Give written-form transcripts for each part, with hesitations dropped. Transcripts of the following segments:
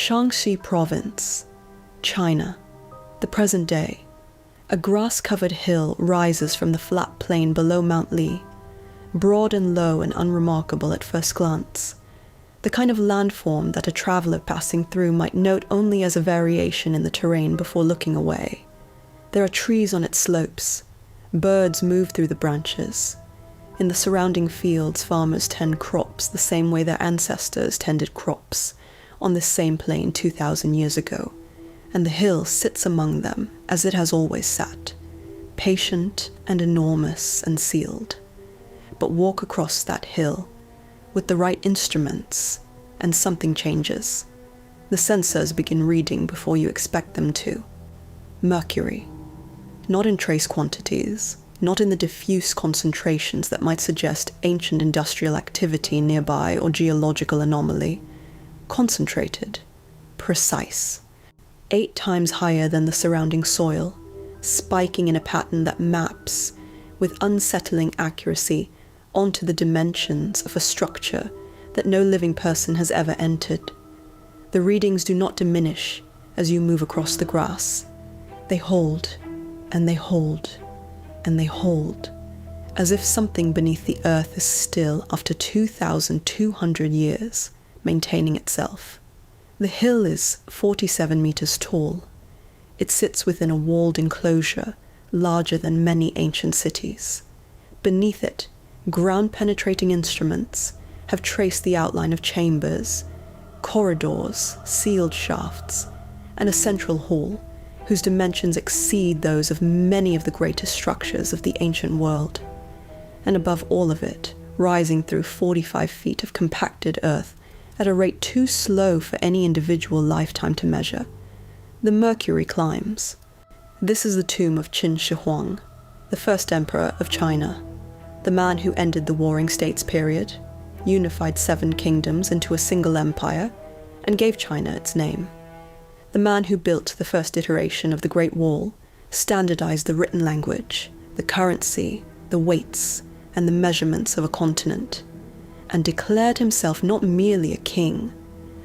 Shaanxi Province, China, the present day, a grass-covered hill rises from the flat plain below Mount Li, broad and low and unremarkable at first glance, the kind of landform that a traveller passing through might note only as a variation in the terrain before looking away. There are trees on its slopes. Birds move through the branches. In the surrounding fields, farmers tend crops the same way their ancestors tended crops on this same plain 2,000 years ago, and the hill sits among them as it has always sat, patient and enormous and sealed. But walk across that hill with the right instruments, and something changes. The sensors begin reading before you expect them to. Mercury. Not in trace quantities, not in the diffuse concentrations that might suggest ancient industrial activity nearby or geological anomaly. Concentrated. Precise. 8 times higher than the surrounding soil, spiking in a pattern that maps, with unsettling accuracy, onto the dimensions of a structure that no living person has ever entered. The readings do not diminish as you move across the grass. They hold, and they hold, and they hold, as if something beneath the earth is still after 2,200 years, maintaining itself. The hill is 47 meters tall. It sits within a walled enclosure larger than many ancient cities. Beneath it, ground-penetrating instruments have traced the outline of chambers, corridors, sealed shafts, and a central hall whose dimensions exceed those of many of the greatest structures of the ancient world. And above all of it, rising through 45 feet of compacted earth at a rate too slow for any individual lifetime to measure, the Mercury climbs. This is the tomb of Qin Shi Huang, the first emperor of China, the man who ended the Warring States period, unified 7 kingdoms into a single empire, and gave China its name. The man who built the first iteration of the Great Wall, standardized the written language, the currency, the weights, and the measurements of a continent, and declared himself not merely a king,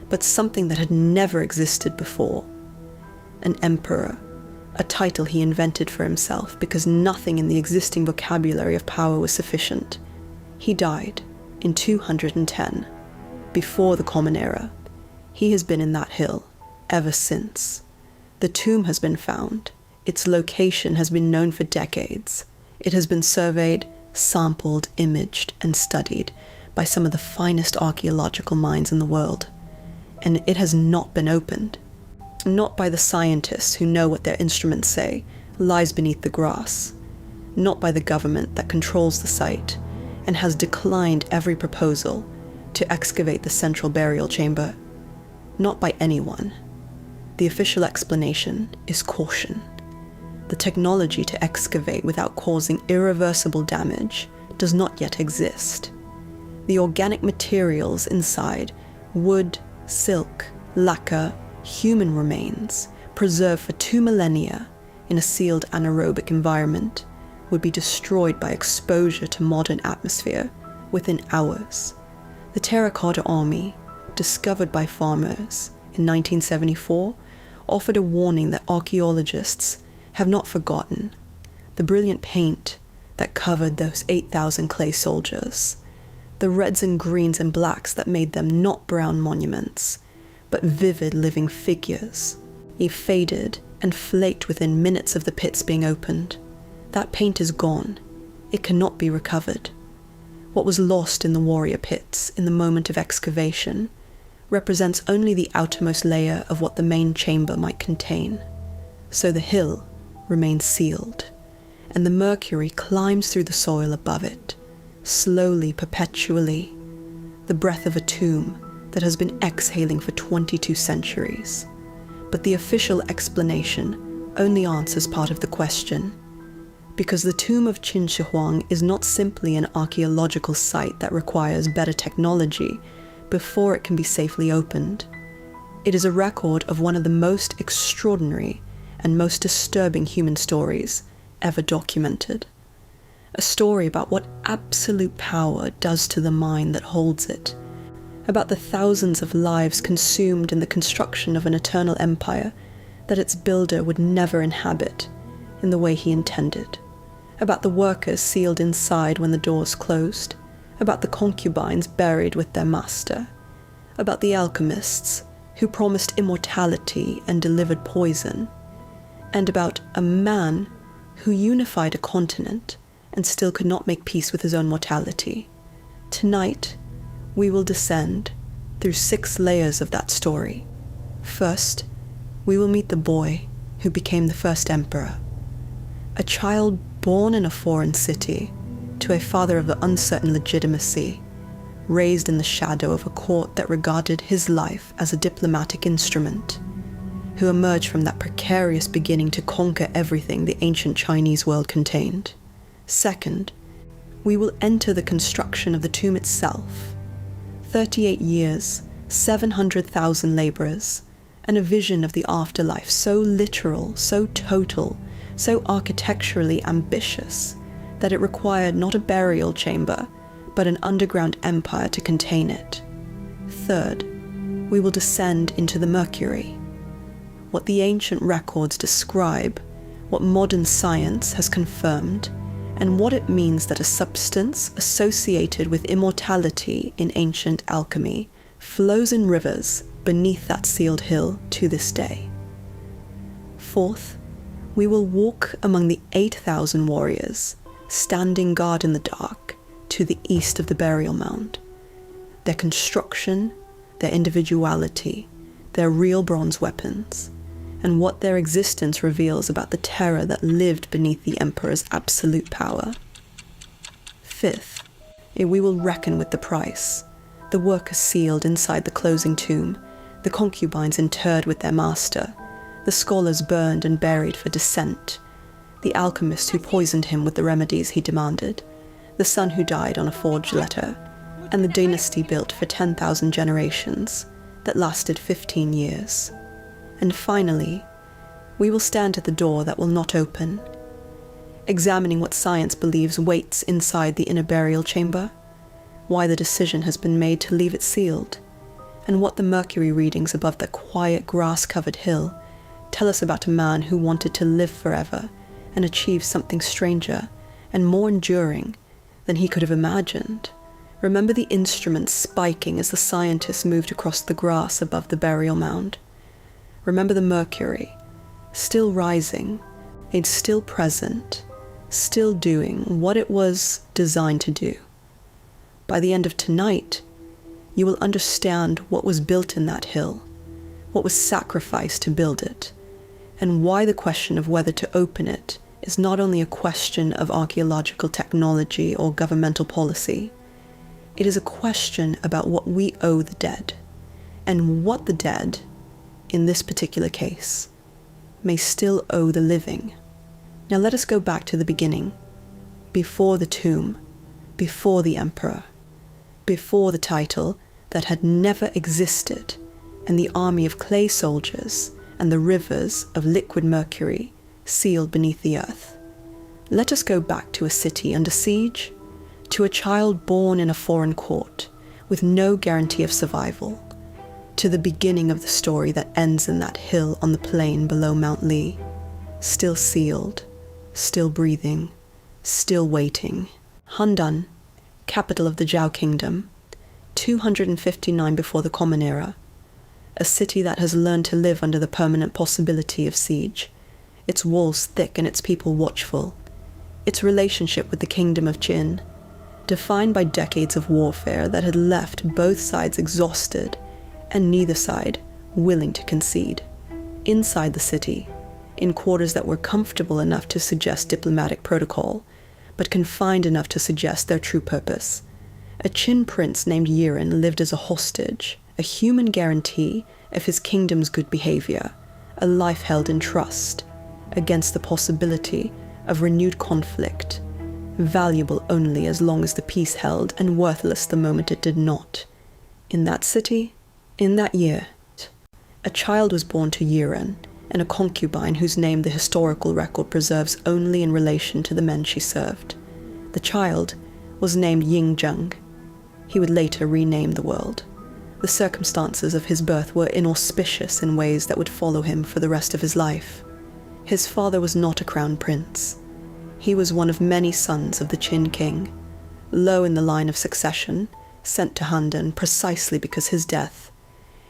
but something that had never existed before. An emperor, a title he invented for himself because nothing in the existing vocabulary of power was sufficient. He died in 210, before the Common Era. He has been in that hill ever since. The tomb has been found. Its location has been known for decades. It has been surveyed, sampled, imaged, and studied by some of the finest archaeological minds in the world. And it has not been opened. Not by the scientists who know what their instruments say lies beneath the grass. Not by the government that controls the site and has declined every proposal to excavate the central burial chamber. Not by anyone. The official explanation is caution. The technology to excavate without causing irreversible damage does not yet exist. The organic materials inside, wood, silk, lacquer, human remains, preserved for 2 millennia in a sealed anaerobic environment, would be destroyed by exposure to modern atmosphere within hours. The Terracotta Army, discovered by farmers in 1974, offered a warning that archaeologists have not forgotten: the brilliant paint that covered those 8,000 clay soldiers, the reds and greens and blacks that made them not brown monuments, but vivid living figures. He faded and flaked within minutes of the pits being opened. That paint is gone. It cannot be recovered. What was lost in the warrior pits in the moment of excavation represents only the outermost layer of what the main chamber might contain. So the hill remains sealed, and the Mercury climbs through the soil above it, slowly, perpetually, the breath of a tomb that has been exhaling for 22 centuries. But the official explanation only answers part of the question, because the tomb of Qin Shi Huang is not simply an archaeological site that requires better technology before it can be safely opened. It is a record of one of the most extraordinary and most disturbing human stories ever documented. A story about what absolute power does to the mind that holds it, about the thousands of lives consumed in the construction of an eternal empire that its builder would never inhabit in the way he intended, about the workers sealed inside when the doors closed, about the concubines buried with their master, about the alchemists who promised immortality and delivered poison, and about a man who unified a continent and still could not make peace with his own mortality. Tonight, we will descend through 6 layers of that story. First, we will meet the boy who became the first emperor, a child born in a foreign city to a father of uncertain legitimacy, raised in the shadow of a court that regarded his life as a diplomatic instrument, who emerged from that precarious beginning to conquer everything the ancient Chinese world contained. Second, we will enter the construction of the tomb itself. 38 years, 700,000 laborers, and a vision of the afterlife so literal, so total, so architecturally ambitious, that it required not a burial chamber, but an underground empire to contain it. Third, we will descend into the Mercury. What the ancient records describe, what modern science has confirmed, and what it means that a substance associated with immortality in ancient alchemy flows in rivers beneath that sealed hill to this day. Fourth, we will walk among the 8,000 warriors, standing guard in the dark to the east of the burial mound. Their construction, their individuality, their real bronze weapons, and what their existence reveals about the terror that lived beneath the emperor's absolute power. Fifth, we will reckon with the price, the workers sealed inside the closing tomb, the concubines interred with their master, the scholars burned and buried for dissent, the alchemist who poisoned him with the remedies he demanded, the son who died on a forged letter, and the dynasty built for 10,000 generations that lasted 15 years. And finally, we will stand at the door that will not open, examining what science believes waits inside the inner burial chamber, why the decision has been made to leave it sealed, and what the Mercury readings above the quiet grass-covered hill tell us about a man who wanted to live forever and achieve something stranger and more enduring than he could have imagined. Remember the instruments spiking as the scientists moved across the grass above the burial mound. Remember the Mercury, still rising, and still present, still doing what it was designed to do. By the end of tonight, you will understand what was built in that hill, what was sacrificed to build it, and why the question of whether to open it is not only a question of archaeological technology or governmental policy. It is a question about what we owe the dead, and what the dead, in this particular case, may still owe the living. Now let us go back to the beginning, before the tomb, before the emperor, before the title that had never existed, and the army of clay soldiers and the rivers of liquid mercury sealed beneath the earth. Let us go back to a city under siege, to a child born in a foreign court with no guarantee of survival, to the beginning of the story that ends in that hill on the plain below Mount Lee, still sealed, still breathing, still waiting. Handan, capital of the Zhao Kingdom, 259 before the Common Era, a city that has learned to live under the permanent possibility of siege, its walls thick and its people watchful, its relationship with the Kingdom of Jin, defined by decades of warfare that had left both sides exhausted and neither side willing to concede. Inside the city, in quarters that were comfortable enough to suggest diplomatic protocol, but confined enough to suggest their true purpose, a Qin prince named Yiren lived as a hostage, a human guarantee of his kingdom's good behavior, a life held in trust, against the possibility of renewed conflict, valuable only as long as the peace held and worthless the moment it did not. In that city, in that year, a child was born to Yiren, and a concubine whose name the historical record preserves only in relation to the men she served. The child was named Ying Zheng. He would later rename the world. The circumstances of his birth were inauspicious in ways that would follow him for the rest of his life. His father was not a crown prince. He was one of many sons of the Qin king, low in the line of succession, sent to Handan precisely because his death,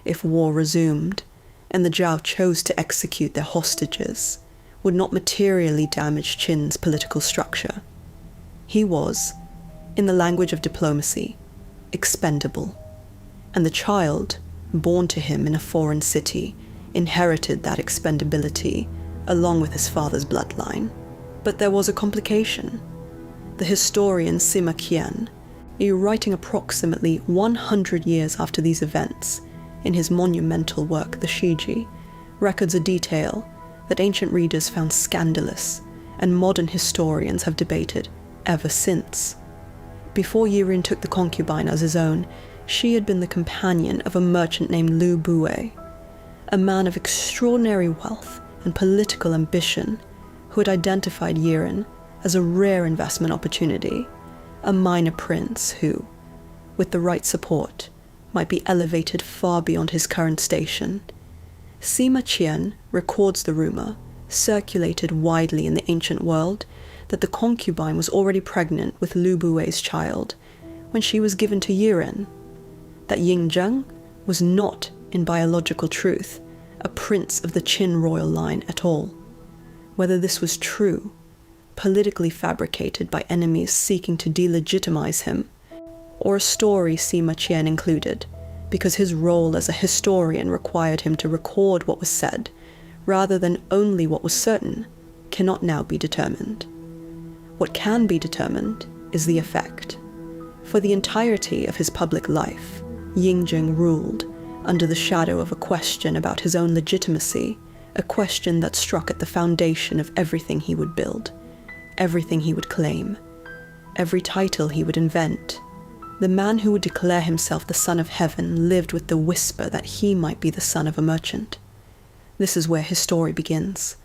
if war resumed and the Zhao chose to execute their hostages, would not materially damage Qin's political structure. He was, in the language of diplomacy, expendable, and the child, born to him in a foreign city, inherited that expendability along with his father's bloodline. But there was a complication. The historian Sima Qian, writing approximately 100 years after these events, in his monumental work The Shiji, records a detail that ancient readers found scandalous and modern historians have debated ever since. Before Yiren took the concubine as his own, she had been the companion of a merchant named Lu Bue, a man of extraordinary wealth and political ambition who had identified Yiren as a rare investment opportunity, a minor prince who, with the right support, might be elevated far beyond his current station. Sima Qian records the rumor, circulated widely in the ancient world, that the concubine was already pregnant with Lu Bue's child when she was given to Yiren, that Ying Zheng was not, in biological truth, a prince of the Qin royal line at all. Whether this was true, politically fabricated by enemies seeking to delegitimize him, or a story Sima Qian included, because his role as a historian required him to record what was said, rather than only what was certain, cannot now be determined. What can be determined is the effect. For the entirety of his public life, Yingjing ruled under the shadow of a question about his own legitimacy, a question that struck at the foundation of everything he would build, everything he would claim, every title he would invent. The man who would declare himself the son of heaven lived with the whisper that he might be the son of a merchant. This is where his story begins,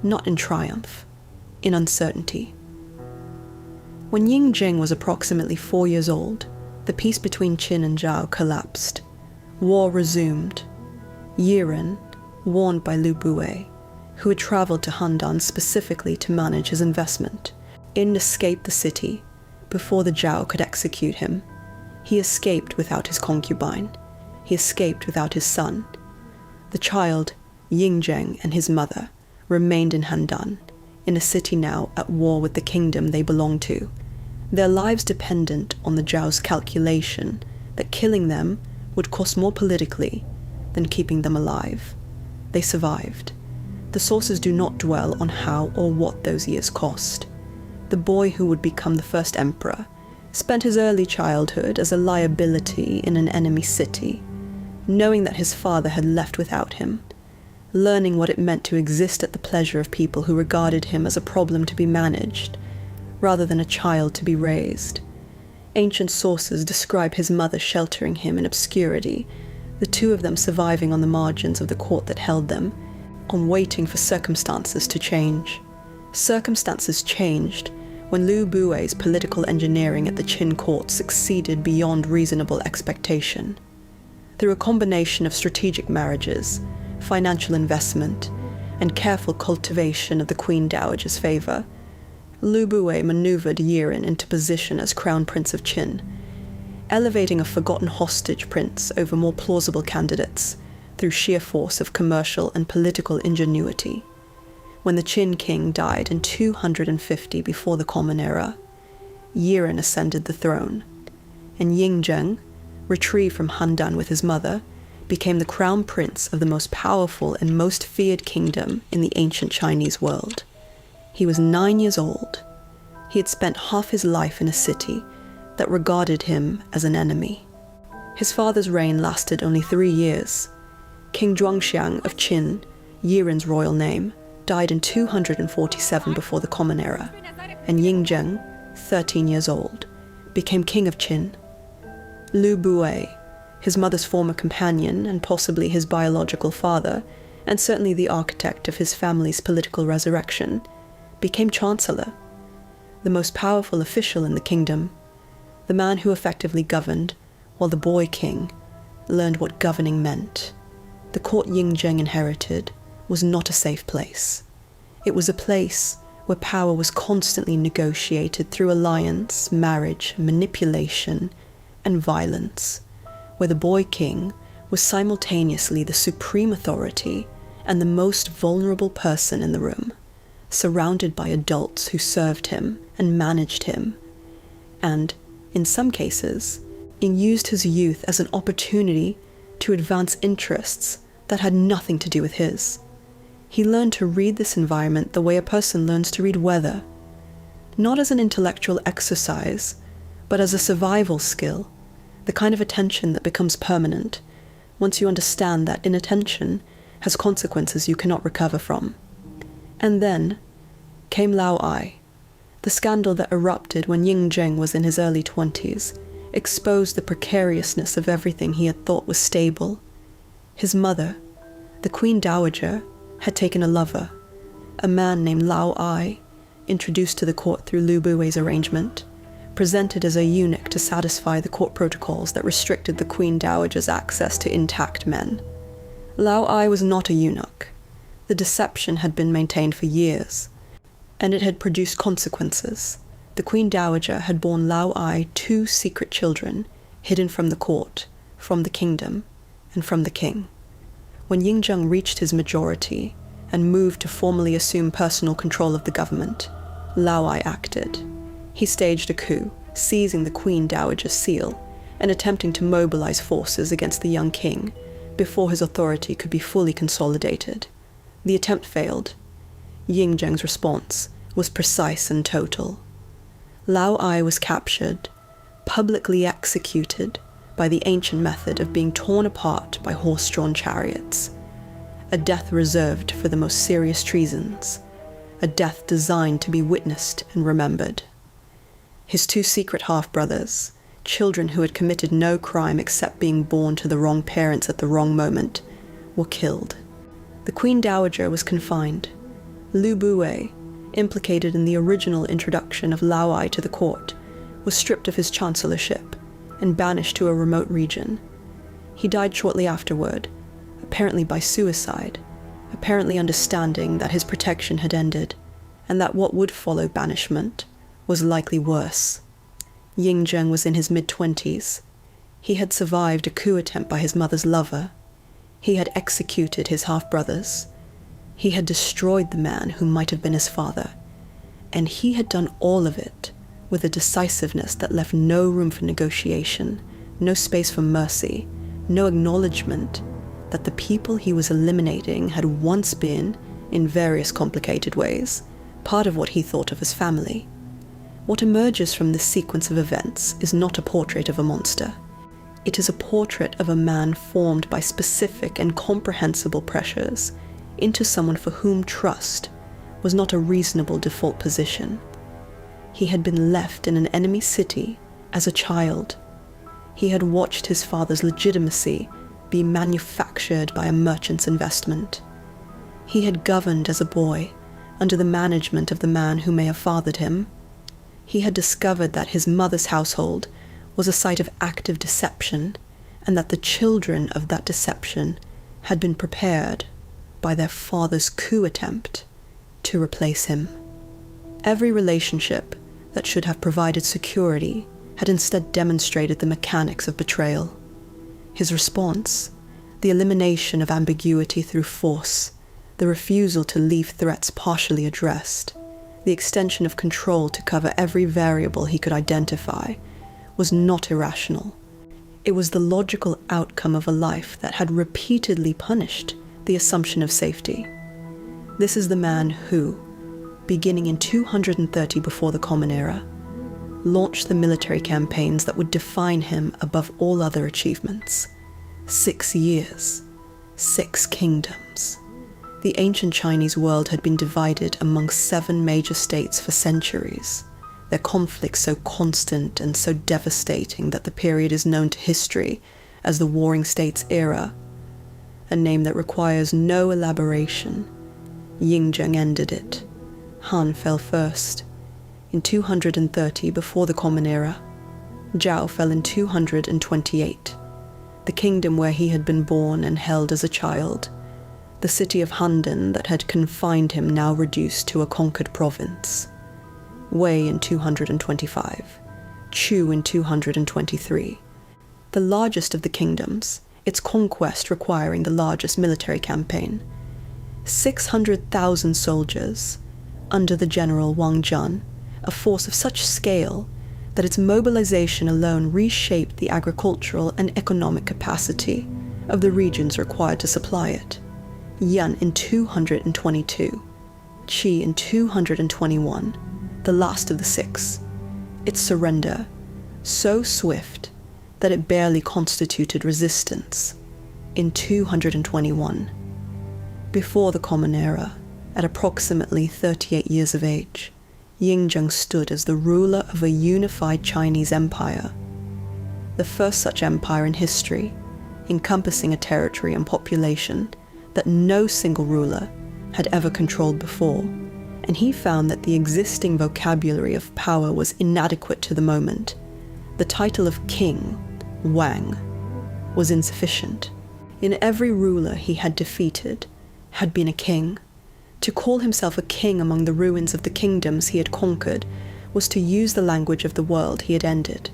not in triumph, in uncertainty. When Yingjing was approximately 4 years old, the peace between Qin and Zhao collapsed. War resumed. Yiren, warned by Lu Bue, who had traveled to Handan specifically to manage his investment, escaped the city before the Zhao could execute him. He escaped without his concubine. He escaped without his son. The child, Yingjing, and his mother remained in Handan, in a city now at war with the kingdom they belonged to, their lives dependent on the Zhao's calculation that killing them would cost more politically than keeping them alive. They survived. The sources do not dwell on how or what those years cost. The boy who would become the first emperor spent his early childhood as a liability in an enemy city, knowing that his father had left without him, learning what it meant to exist at the pleasure of people who regarded him as a problem to be managed, rather than a child to be raised. Ancient sources describe his mother sheltering him in obscurity, the two of them surviving on the margins of the court that held them, on waiting for circumstances to change. Circumstances changed when Lu Bue's political engineering at the Qin court succeeded beyond reasonable expectation. Through a combination of strategic marriages, financial investment, and careful cultivation of the Queen Dowager's favor, Lu Bue maneuvered Yiren into position as Crown Prince of Qin, elevating a forgotten hostage prince over more plausible candidates through sheer force of commercial and political ingenuity. When the Qin king died in 250 before the Common Era, Yiren ascended the throne, and Yingjing, retrieved from Handan with his mother, became the crown prince of the most powerful and most feared kingdom in the ancient Chinese world. He was 9 years old. He had spent half his life in a city that regarded him as an enemy. His father's reign lasted only 3 years. King Zhuangxiang of Qin, Yiren's royal name, died in 247 before the Common Era, and Yingjing, 13 years old, became king of Qin. Lu Bue, his mother's former companion and possibly his biological father, and certainly the architect of his family's political resurrection, became chancellor, the most powerful official in the kingdom, the man who effectively governed, while the boy king, learned what governing meant. The court Yingzheng inherited was not a safe place. It was a place where power was constantly negotiated through alliance, marriage, manipulation, and violence, where the boy king was simultaneously the supreme authority and the most vulnerable person in the room, surrounded by adults who served him and managed him, and, in some cases, used his youth as an opportunity to advance interests that had nothing to do with his. He learned to read this environment the way a person learns to read weather, not as an intellectual exercise, but as a survival skill, the kind of attention that becomes permanent once you understand that inattention has consequences you cannot recover from. And then came Lao Ai. The scandal that erupted when Yingzheng was in his early 20s exposed the precariousness of everything he had thought was stable. His mother, the Queen Dowager, had taken a lover, a man named Lao Ai, introduced to the court through Lu Bui's arrangement, presented as a eunuch to satisfy the court protocols that restricted the Queen Dowager's access to intact men. Lao Ai was not a eunuch. The deception had been maintained for years, and it had produced consequences. The Queen Dowager had borne Lao Ai 2 secret children, hidden from the court, from the kingdom, and from the king. When Yingzheng reached his majority and moved to formally assume personal control of the government, Lao Ai acted. He staged a coup, seizing the Queen Dowager's seal and attempting to mobilize forces against the young king before his authority could be fully consolidated. The attempt failed. Yingzheng's response was precise and total. Lao Ai was captured, publicly executed by the ancient method of being torn apart by horse-drawn chariots, a death reserved for the most serious treasons, a death designed to be witnessed and remembered. His 2 secret half-brothers, children who had committed no crime except being born to the wrong parents at the wrong moment, were killed. The Queen Dowager was confined. Lu Bui, implicated in the original introduction of Lao Ai to the court, was stripped of his chancellorship and banished to a remote region. He died shortly afterward, apparently by suicide, apparently understanding that his protection had ended, and that what would follow banishment was likely worse. Yingzheng was in his mid-20s. He had survived a coup attempt by his mother's lover. He had executed his half-brothers. He had destroyed the man who might have been his father, and he had done all of it with a decisiveness that left no room for negotiation, no space for mercy, no acknowledgement that the people he was eliminating had once been, in various complicated ways, part of what he thought of as family. What emerges from this sequence of events is not a portrait of a monster. It is a portrait of a man formed by specific and comprehensible pressures into someone for whom trust was not a reasonable default position. He had been left in an enemy city as a child. He had watched his father's legitimacy be manufactured by a merchant's investment. He had governed as a boy under the management of the man who may have fathered him. He had discovered that his mother's household was a site of active deception, and that the children of that deception had been prepared by their father's coup attempt to replace him. Every relationship that should have provided security had instead demonstrated the mechanics of betrayal. His response, the elimination of ambiguity through force, the refusal to leave threats partially addressed, the extension of control to cover every variable he could identify, was not irrational. It was the logical outcome of a life that had repeatedly punished the assumption of safety. This is the man who, beginning in 230 before the Common Era, launched the military campaigns that would define him above all other achievements. 6 years, 6 kingdoms. The ancient Chinese world had been divided among 7 major states for centuries, their conflicts so constant and so devastating that the period is known to history as the Warring States era, a name that requires no elaboration. Yingzheng ended it. Han fell first, in 230 before the Common Era. Zhao fell in 228. the kingdom where he had been born and held as a child, the city of Handan that had confined him now reduced to a conquered province. Wei in 225, Chu in 223. The largest of the kingdoms, its conquest requiring the largest military campaign. 600,000 soldiers, under the general Wang Jun, a force of such scale that its mobilization alone reshaped the agricultural and economic capacity of the regions required to supply it. Yan in 222, Qi in 221, the last of the six. Its surrender, so swift that it barely constituted resistance, in 221. Before the Common Era, at approximately 38 years of age, Yingzheng stood as the ruler of a unified Chinese empire, the first such empire in history, encompassing a territory and population that no single ruler had ever controlled before, and he found that the existing vocabulary of power was inadequate to the moment. The title of king, Wang, was insufficient. In every ruler he had defeated had been a king. To call himself a king among the ruins of the kingdoms he had conquered was to use the language of the world he had ended.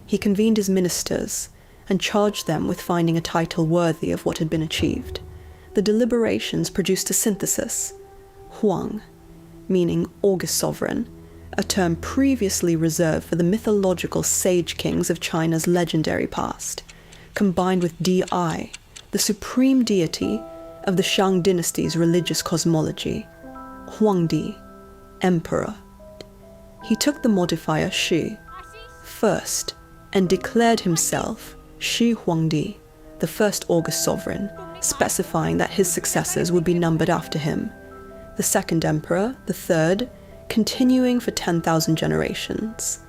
He convened his ministers and charged them with finding a title worthy of what had been achieved. The deliberations produced a synthesis, Huang, meaning august sovereign, a term previously reserved for the mythological sage kings of China's legendary past, combined with Di, the supreme deity of the Shang dynasty's religious cosmology, Huangdi, emperor. He took the modifier Shi first and declared himself Shi Huangdi, the first august sovereign, specifying that his successors would be numbered after him. The second emperor, the third, continuing for 10,000 generations.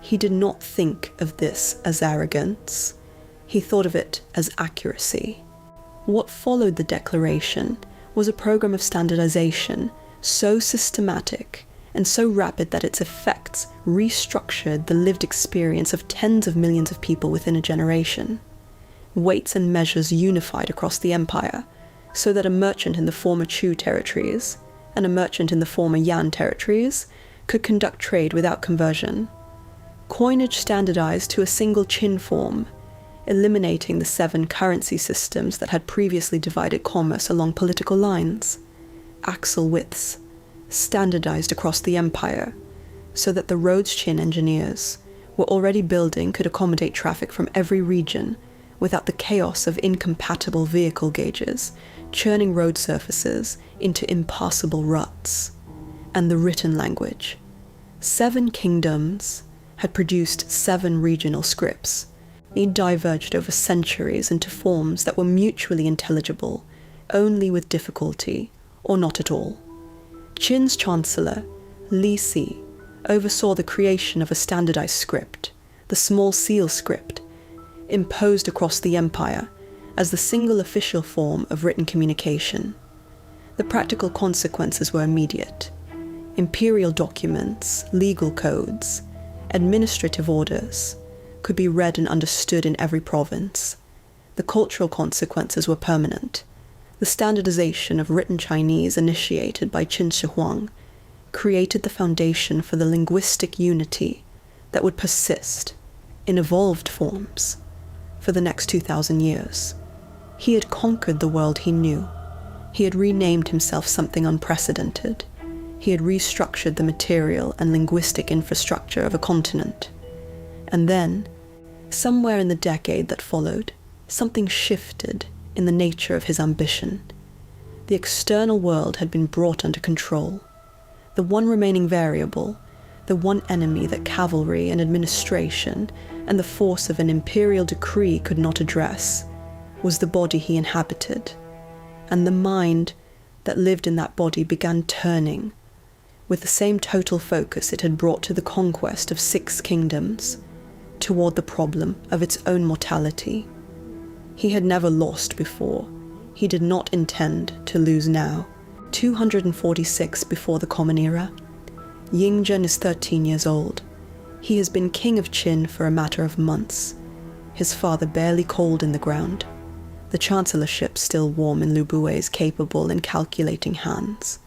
He did not think of this as arrogance. He thought of it as accuracy. What followed the declaration was a program of standardization so systematic and so rapid that its effects restructured the lived experience of tens of millions of people within a generation. Weights and measures unified across the empire, so that a merchant in the former Chu territories and a merchant in the former Yan territories could conduct trade without conversion. Coinage standardized to a single Qin form, eliminating the 7 currency systems that had previously divided commerce along political lines. Axle widths standardized across the empire, so that the roads Qin engineers were already building could accommodate traffic from every region without the chaos of incompatible vehicle gauges churning road surfaces into impassable ruts. And the written language. 7 kingdoms had produced 7 regional scripts. It diverged over centuries into forms that were mutually intelligible, only with difficulty, or not at all. Qin's chancellor, Li Si, oversaw the creation of a standardized script, the small seal script, imposed across the empire as the single official form of written communication. The practical consequences were immediate. Imperial documents, legal codes, administrative orders could be read and understood in every province. The cultural consequences were permanent. The standardization of written Chinese initiated by Qin Shi Huang created the foundation for the linguistic unity that would persist, in evolved forms, for the next 2,000 years. He had conquered the world he knew. He had renamed himself something unprecedented. He had restructured the material and linguistic infrastructure of a continent. And then, somewhere in the decade that followed, something shifted in the nature of his ambition. The external world had been brought under control. The one remaining variable, the one enemy that cavalry and administration and the force of an imperial decree could not address, was the body he inhabited. And the mind that lived in that body began turning, with the same total focus it had brought to the conquest of 6 kingdoms, toward the problem of its own mortality. He had never lost before. He did not intend to lose now. 246 before the Common Era. Yingzheng is 13 years old. He has been king of Qin for a matter of months. his father barely cold in the ground, the chancellorship still warm in Lu Bue's capable and calculating hands.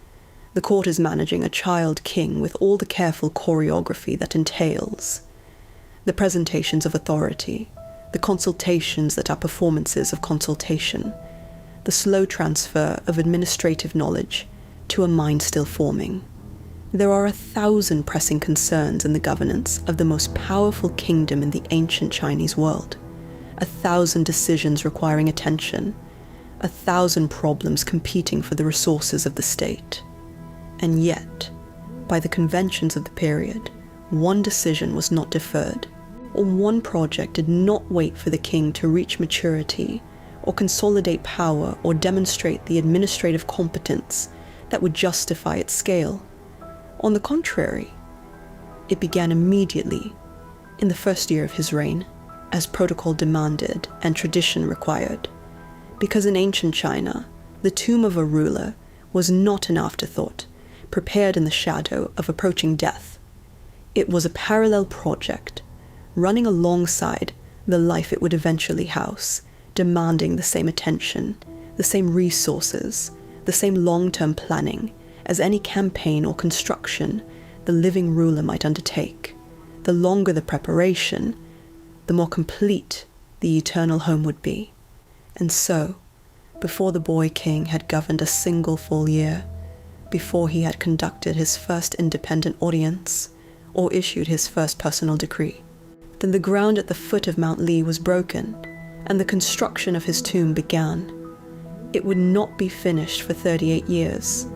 The court is managing a child king with all the careful choreography that entails. The presentations of authority, the consultations that are performances of consultation, the slow transfer of administrative knowledge to a mind still forming. There are 1,000 pressing concerns in the governance of the most powerful kingdom in the ancient Chinese world, 1,000 decisions requiring attention, 1,000 problems competing for the resources of the state. And yet, by the conventions of the period, one decision was not deferred, or one project did not wait for the king to reach maturity, or consolidate power, or demonstrate the administrative competence that would justify its scale. On the contrary, it began immediately, in the first year of his reign, as protocol demanded and tradition required, because in ancient China, the tomb of a ruler was not an afterthought, prepared in the shadow of approaching death. It was a parallel project, running alongside the life it would eventually house, demanding the same attention, the same resources, the same long-term planning as any campaign or construction the living ruler might undertake. The longer the preparation, the more complete the eternal home would be. And so, before the boy king had governed a single full year, before he had conducted his first independent audience, or issued his first personal decree, then the ground at the foot of Mount Li was broken, and the construction of his tomb began. It would not be finished for 38 years.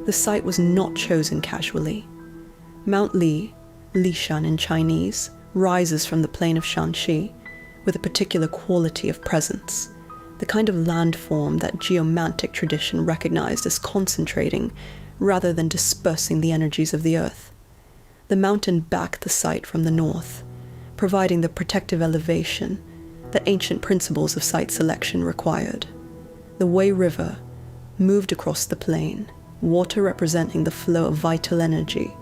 The site was not chosen casually. Mount Li, Lishan in Chinese, rises from the plain of Shanxi with a particular quality of presence, the kind of landform that geomantic tradition recognized as concentrating rather than dispersing the energies of the earth. The mountain backed the site from the north, providing the protective elevation that ancient principles of site selection required. The Wei River moved across the plain, water representing the flow of vital energy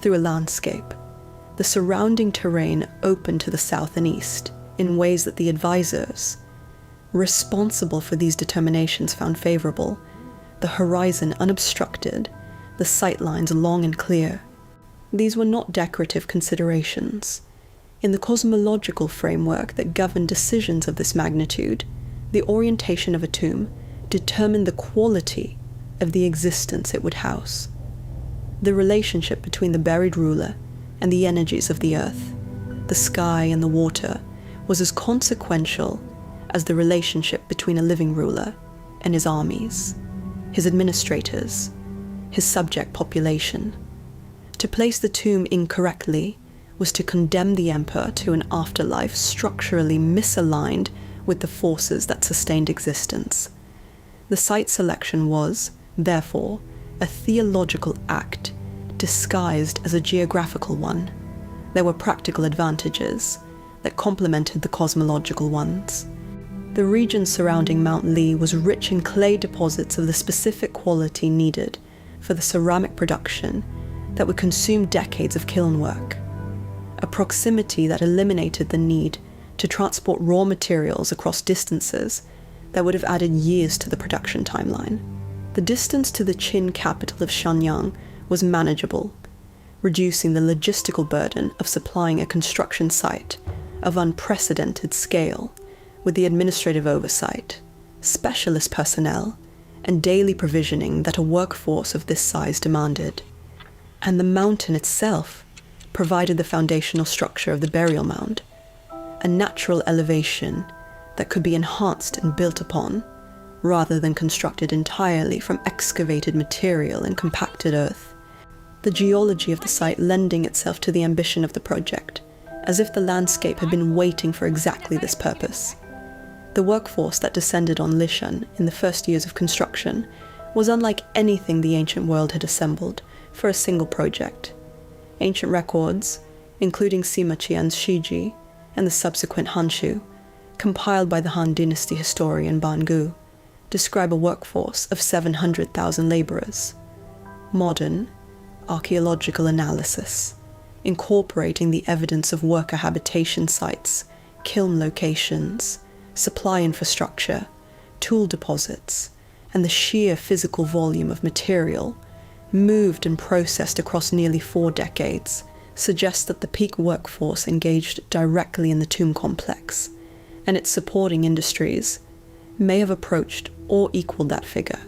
through a landscape. The surrounding terrain opened to the south and east in ways that the advisors responsible for these determinations found favorable, the horizon unobstructed, the sight lines long and clear. These were not decorative considerations. In the cosmological framework that governed decisions of this magnitude, the orientation of a tomb determined the quality of the existence it would house. The relationship between the buried ruler and the energies of the earth, the sky and the water, was as consequential as the relationship between a living ruler and his armies, his administrators, his subject population. To place the tomb incorrectly was to condemn the emperor to an afterlife structurally misaligned with the forces that sustained existence. The site selection was, therefore, a theological act disguised as a geographical one. There were practical advantages that complemented the cosmological ones. The region surrounding Mount Li was rich in clay deposits of the specific quality needed for the ceramic production that would consume decades of kiln work, a proximity that eliminated the need to transport raw materials across distances that would have added years to the production timeline. The distance to the Qin capital of Shenyang was manageable, reducing the logistical burden of supplying a construction site of unprecedented scale with the administrative oversight, specialist personnel, and daily provisioning that a workforce of this size demanded. And the mountain itself provided the foundational structure of the burial mound, a natural elevation that could be enhanced and built upon, rather than constructed entirely from excavated material and compacted earth. The geology of the site lending itself to the ambition of the project, as if the landscape had been waiting for exactly this purpose. The workforce that descended on Lishan in the first years of construction was unlike anything the ancient world had assembled for a single project. Ancient records, including Sima Qian's Shiji and the subsequent Hanshu, compiled by the Han Dynasty historian Ban Gu, describe a workforce of 700,000 laborers. Modern archaeological analysis, incorporating the evidence of worker habitation sites, kiln locations, supply infrastructure, tool deposits, and the sheer physical volume of material moved and processed across nearly 4 decades suggests that the peak workforce engaged directly in the tomb complex and its supporting industries may have approached or equaled that figure,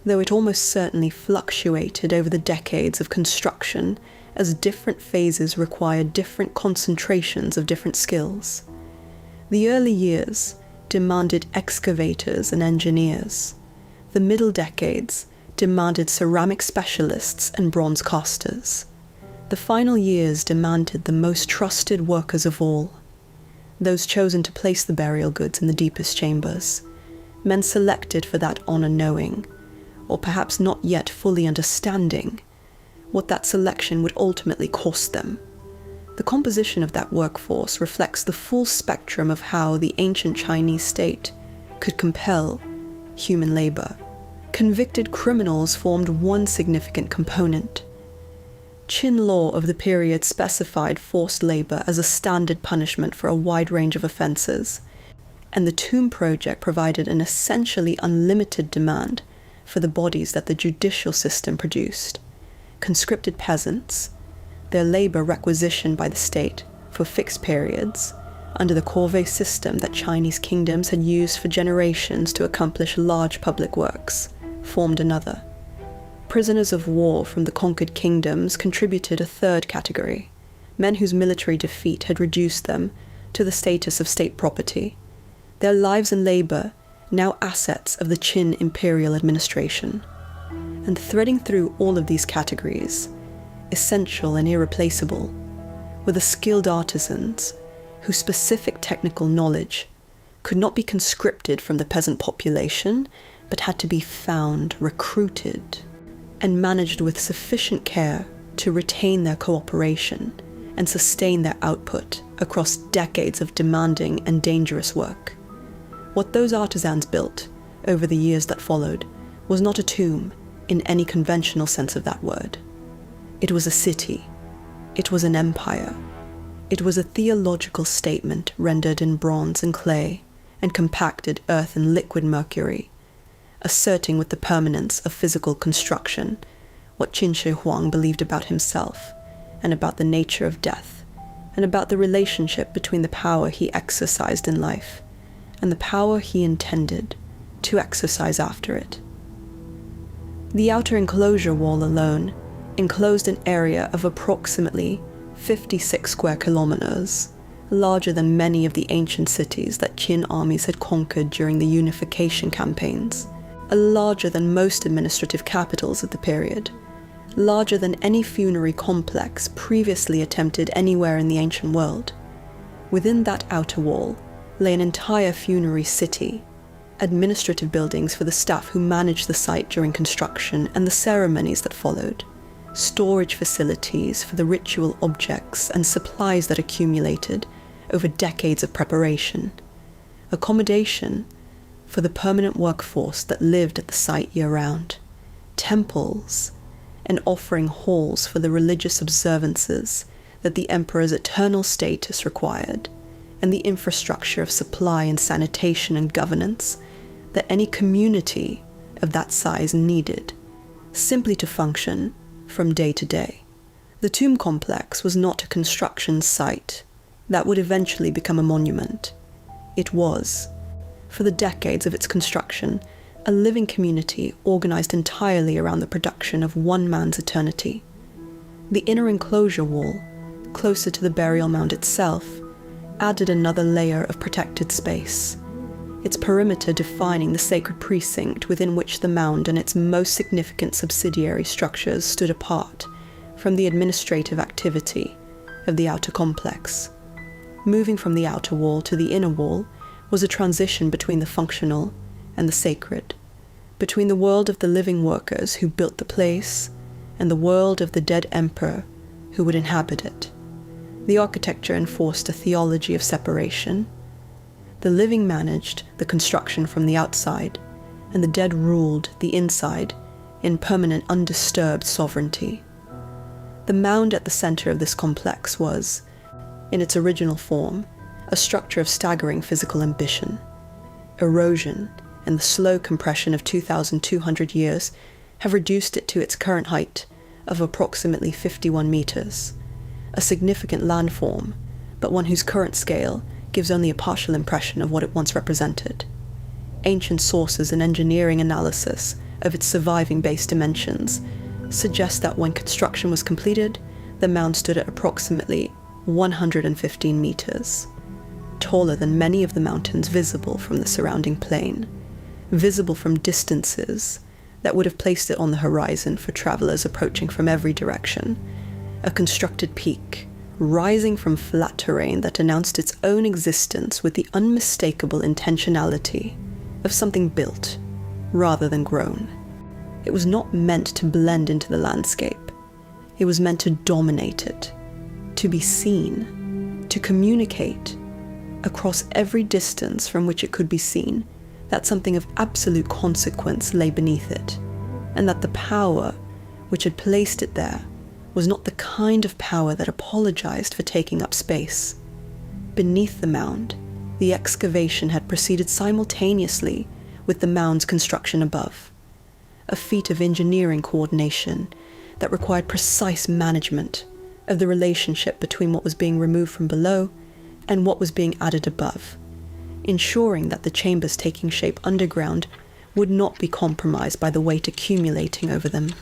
though it almost certainly fluctuated over the decades of construction as different phases required different concentrations of different skills. The early years demanded excavators and engineers. The middle decades demanded ceramic specialists and bronze casters. The final years demanded the most trusted workers of all, those chosen to place the burial goods in the deepest chambers, men selected for that honor knowing, or perhaps not yet fully understanding, what that selection would ultimately cost them. The composition of that workforce reflects the full spectrum of how the ancient Chinese state could compel human labor. Convicted criminals formed one significant component. Qin law of the period specified forced labor as a standard punishment for a wide range of offenses, and the tomb project provided an essentially unlimited demand for the bodies that the judicial system produced. Conscripted peasants, their labor requisitioned by the state for fixed periods, under the corvée system that Chinese kingdoms had used for generations to accomplish large public works, formed another. Prisoners of war from the conquered kingdoms contributed a third category, men whose military defeat had reduced them to the status of state property, their lives and labor now assets of the Qin imperial administration. And threading through all of these categories, essential and irreplaceable, were the skilled artisans whose specific technical knowledge could not be conscripted from the peasant population, but had to be found, recruited, and managed with sufficient care to retain their cooperation and sustain their output across decades of demanding and dangerous work. What those artisans built over the years that followed was not a tomb in any conventional sense of that word. It was a city. It was an empire. It was a theological statement rendered in bronze and clay and compacted earth and liquid mercury, asserting with the permanence of physical construction what Qin Shi Huang believed about himself and about the nature of death, and about the relationship between the power he exercised in life and the power he intended to exercise after it. The outer enclosure wall alone enclosed an area of approximately 56 square kilometers, larger than many of the ancient cities that Qin armies had conquered during the unification campaigns, larger than most administrative capitals of the period, larger than any funerary complex previously attempted anywhere in the ancient world. Within that outer wall lay an entire funerary city, administrative buildings for the staff who managed the site during construction and the ceremonies that followed, storage facilities for the ritual objects and supplies that accumulated over decades of preparation, accommodation for the permanent workforce that lived at the site year-round, temples and offering halls for the religious observances that the emperor's eternal status required, and the infrastructure of supply and sanitation and governance that any community of that size needed, simply to function from day to day. The tomb complex was not a construction site that would eventually become a monument. It was, for the decades of its construction, a living community organized entirely around the production of one man's eternity. The inner enclosure wall, closer to the burial mound itself, added another layer of protected space, its perimeter defining the sacred precinct within which the mound and its most significant subsidiary structures stood apart from the administrative activity of the outer complex. Moving from the outer wall to the inner wall was a transition between the functional and the sacred, between the world of the living workers who built the place and the world of the dead emperor who would inhabit it. The architecture enforced a theology of separation. The living managed the construction from the outside, and the dead ruled the inside in permanent undisturbed sovereignty. The mound at the center of this complex was, in its original form, a structure of staggering physical ambition. Erosion and the slow compression of 2,200 years have reduced it to its current height of approximately 51 meters, a significant landform, but one whose current scale gives only a partial impression of what it once represented. Ancient sources and engineering analysis of its surviving base dimensions suggest that when construction was completed, the mound stood at approximately 115 meters, taller than many of the mountains visible from the surrounding plain, visible from distances that would have placed it on the horizon for travelers approaching from every direction, a constructed peak rising from flat terrain that announced its own existence with the unmistakable intentionality of something built rather than grown. It was not meant to blend into the landscape. It was meant to dominate it, to be seen, to communicate across every distance from which it could be seen that something of absolute consequence lay beneath it, and that the power which had placed it there was not the kind of power that apologized for taking up space. Beneath the mound, the excavation had proceeded simultaneously with the mound's construction above, a feat of engineering coordination that required precise management of the relationship between what was being removed from below and what was being added above, ensuring that the chambers taking shape underground would not be compromised by the weight accumulating over them.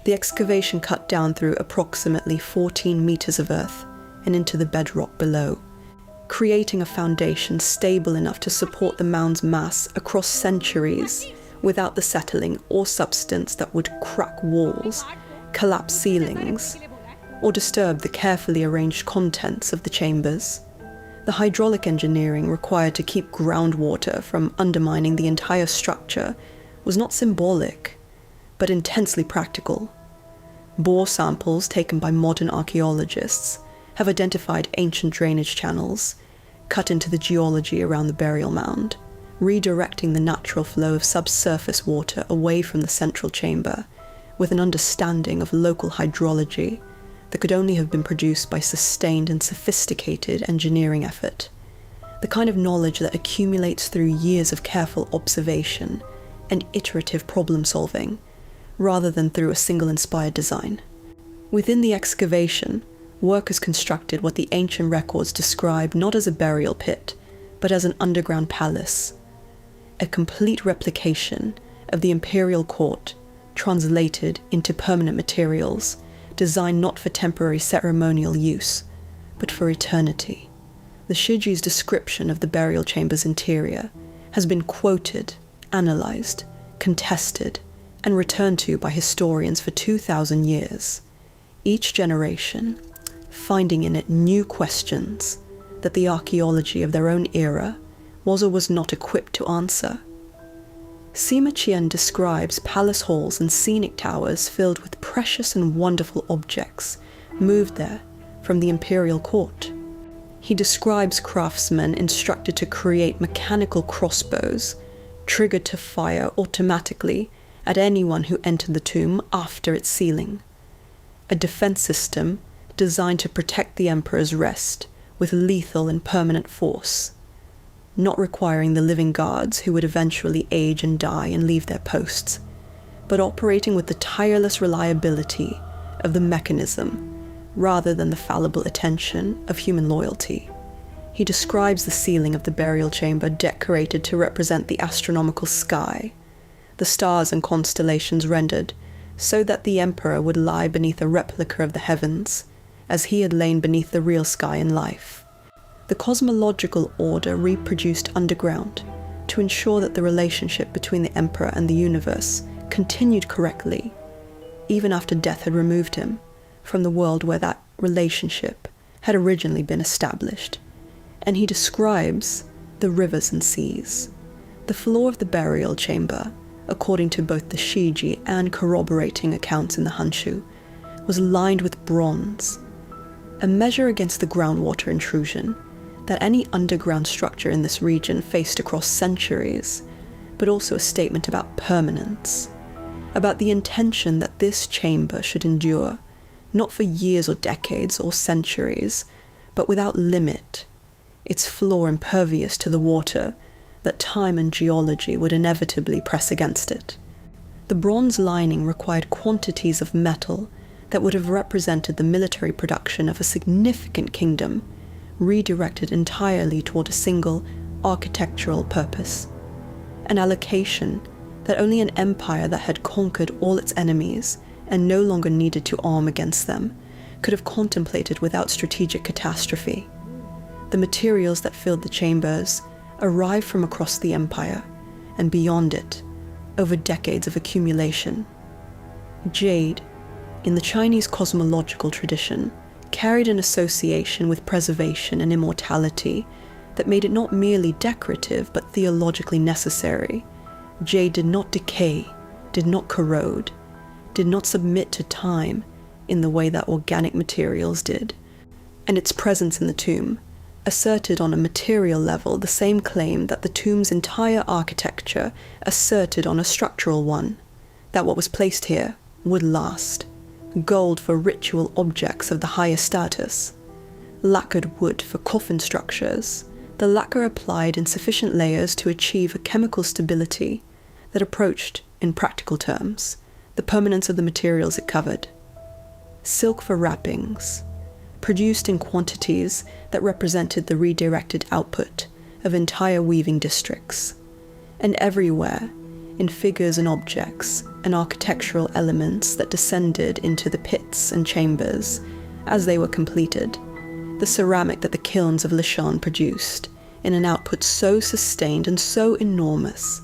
The excavation cut down through approximately 14 meters of earth and into the bedrock below, creating a foundation stable enough to support the mound's mass across centuries without the settling or substance that would crack walls, collapse ceilings, or disturb the carefully arranged contents of the chambers. The hydraulic engineering required to keep groundwater from undermining the entire structure was not symbolic, but intensely practical. Bore samples taken by modern archaeologists have identified ancient drainage channels cut into the geology around the burial mound, redirecting the natural flow of subsurface water away from the central chamber with an understanding of local hydrology that could only have been produced by sustained and sophisticated engineering effort, the kind of knowledge that accumulates through years of careful observation and iterative problem solving, rather than through a single inspired design. Within the excavation, workers constructed what the ancient records describe not as a burial pit, but as an underground palace, a complete replication of the imperial court translated into permanent materials, designed not for temporary ceremonial use, but for eternity. The Shiji's description of the burial chamber's interior has been quoted, analysed, contested, and returned to by historians for 2,000 years, each generation finding in it new questions that the archaeology of their own era was or was not equipped to answer. Sima Qian describes palace halls and scenic towers filled with precious and wonderful objects moved there from the imperial court. He describes craftsmen instructed to create mechanical crossbows, triggered to fire automatically at anyone who entered the tomb after its sealing, a defense system designed to protect the emperor's rest with lethal and permanent force, not requiring the living guards who would eventually age and die and leave their posts, but operating with the tireless reliability of the mechanism rather than the fallible attention of human loyalty. He describes the ceiling of the burial chamber decorated to represent the astronomical sky, the stars and constellations rendered so that the emperor would lie beneath a replica of the heavens, as he had lain beneath the real sky in life. The cosmological order reproduced underground to ensure that the relationship between the emperor and the universe continued correctly, even after death had removed him from the world where that relationship had originally been established. And he describes the rivers and seas. The floor of the burial chamber, according to both the Shiji and corroborating accounts in the Hanshu, was lined with bronze, a measure against the groundwater intrusion that any underground structure in this region faced across centuries, but also a statement about permanence, about the intention that this chamber should endure, not for years or decades or centuries, but without limit, its floor impervious to the water that time and geology would inevitably press against it. The bronze lining required quantities of metal that would have represented the military production of a significant kingdom, redirected entirely toward a single architectural purpose. An allocation that only an empire that had conquered all its enemies and no longer needed to arm against them could have contemplated without strategic catastrophe. The materials that filled the chambers arrived from across the empire and beyond it, over decades of accumulation. Jade, in the Chinese cosmological tradition, carried an association with preservation and immortality that made it not merely decorative but theologically necessary. Jade did not decay, did not corrode, did not submit to time in the way that organic materials did, and its presence in the tomb asserted on a material level the same claim that the tomb's entire architecture asserted on a structural one, that what was placed here would last. Gold for ritual objects of the highest status, lacquered wood for coffin structures, the lacquer applied in sufficient layers to achieve a chemical stability that approached, in practical terms, the permanence of the materials it covered. Silk for wrappings, produced in quantities that represented the redirected output of entire weaving districts, and everywhere, in figures and objects and architectural elements that descended into the pits and chambers as they were completed, the ceramic that the kilns of Lishan produced in an output so sustained and so enormous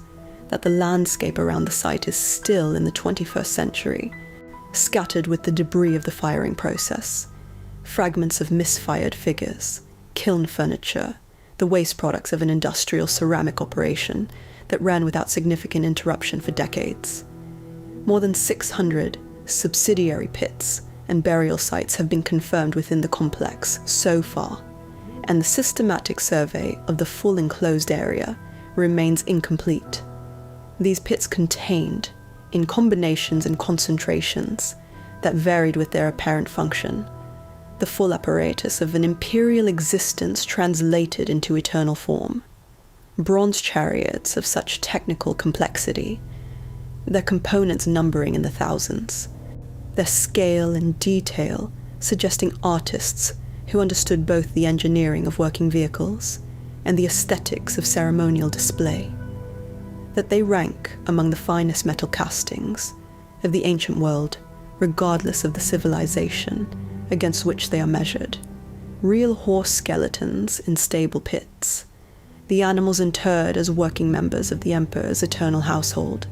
that the landscape around the site is still in the 21st century, scattered with the debris of the firing process, fragments of misfired figures, kiln furniture, the waste products of an industrial ceramic operation that ran without significant interruption for decades. More than 600 subsidiary pits and burial sites have been confirmed within the complex so far, and the systematic survey of the full enclosed area remains incomplete. These pits contained, in combinations and concentrations that varied with their apparent function, the full apparatus of an imperial existence translated into eternal form. Bronze chariots of such technical complexity, their components numbering in the thousands, their scale and detail suggesting artists who understood both the engineering of working vehicles and the aesthetics of ceremonial display, that they rank among the finest metal castings of the ancient world, regardless of the civilization against which they are measured. Real horse skeletons in stable pits, the animals interred as working members of the emperor's eternal household,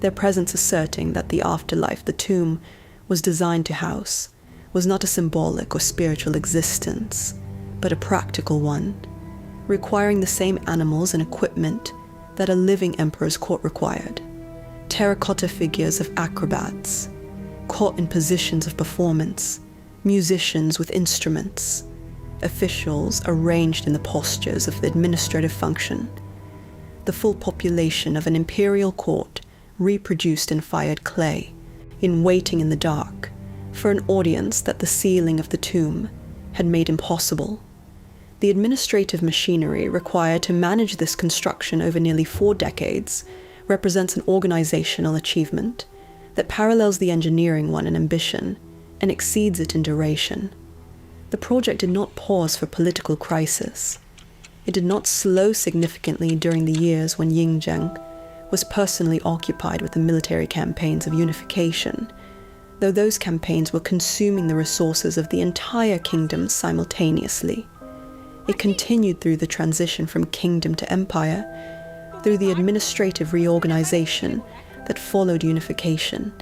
their presence asserting that the afterlife the tomb was designed to house was not a symbolic or spiritual existence, but a practical one, requiring the same animals and equipment that a living emperor's court required. Terracotta figures of acrobats, caught in positions of performance, musicians with instruments, officials arranged in the postures of the administrative function, the full population of an imperial court reproduced in fired clay, in waiting in the dark, for an audience that the sealing of the tomb had made impossible. The administrative machinery required to manage this construction over nearly 4 decades represents an organizational achievement that parallels the engineering one in ambition and exceeds it in duration. The project did not pause for political crisis. It did not slow significantly during the years when Yingzheng was personally occupied with the military campaigns of unification, though those campaigns were consuming the resources of the entire kingdom simultaneously. It continued through the transition from kingdom to empire, through the administrative reorganization that followed unification,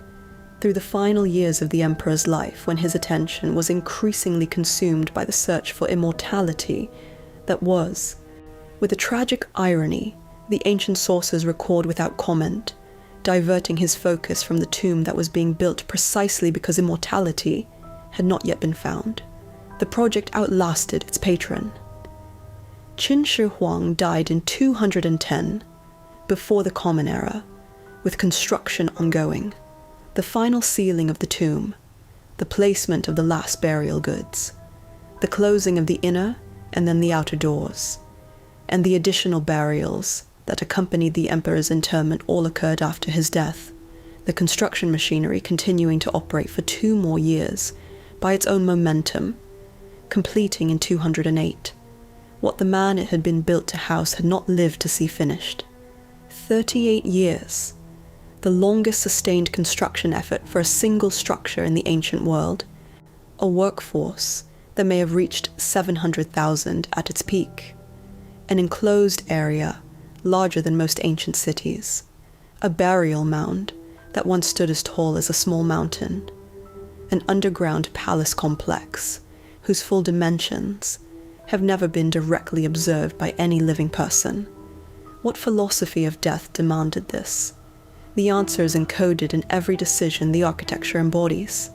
through the final years of the emperor's life when his attention was increasingly consumed by the search for immortality that was, with a tragic irony, the ancient sources record without comment, diverting his focus from the tomb that was being built precisely because immortality had not yet been found. The project outlasted its patron. Qin Shi Huang died in 210, before the Common Era, with construction ongoing, the final sealing of the tomb, the placement of the last burial goods, the closing of the inner and then the outer doors, and the additional burials that accompanied the emperor's interment all occurred after his death, the construction machinery continuing to operate for 2 more years by its own momentum, completing in 208 what the man it had been built to house had not lived to see finished. 38 years, the longest sustained construction effort for a single structure in the ancient world, a workforce that may have reached 700,000 at its peak, an enclosed area larger than most ancient cities, a burial mound that once stood as tall as a small mountain, an underground palace complex whose full dimensions have never been directly observed by any living person. What philosophy of death demanded this? The answer is encoded in every decision the architecture embodies.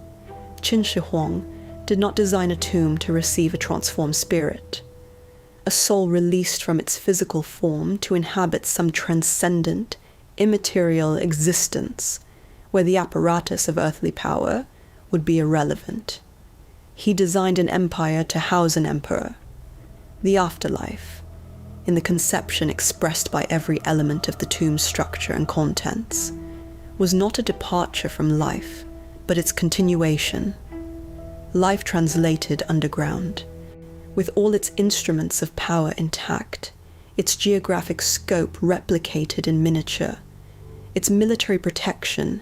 Qin Shi Huang did not design a tomb to receive a transformed spirit, a soul released from its physical form to inhabit some transcendent, immaterial existence where the apparatus of earthly power would be irrelevant. He designed an empire to house an emperor. The afterlife, in the conception expressed by every element of the tomb's structure and contents, was not a departure from life, but its continuation. Life translated underground, with all its instruments of power intact, its geographic scope replicated in miniature, its military protection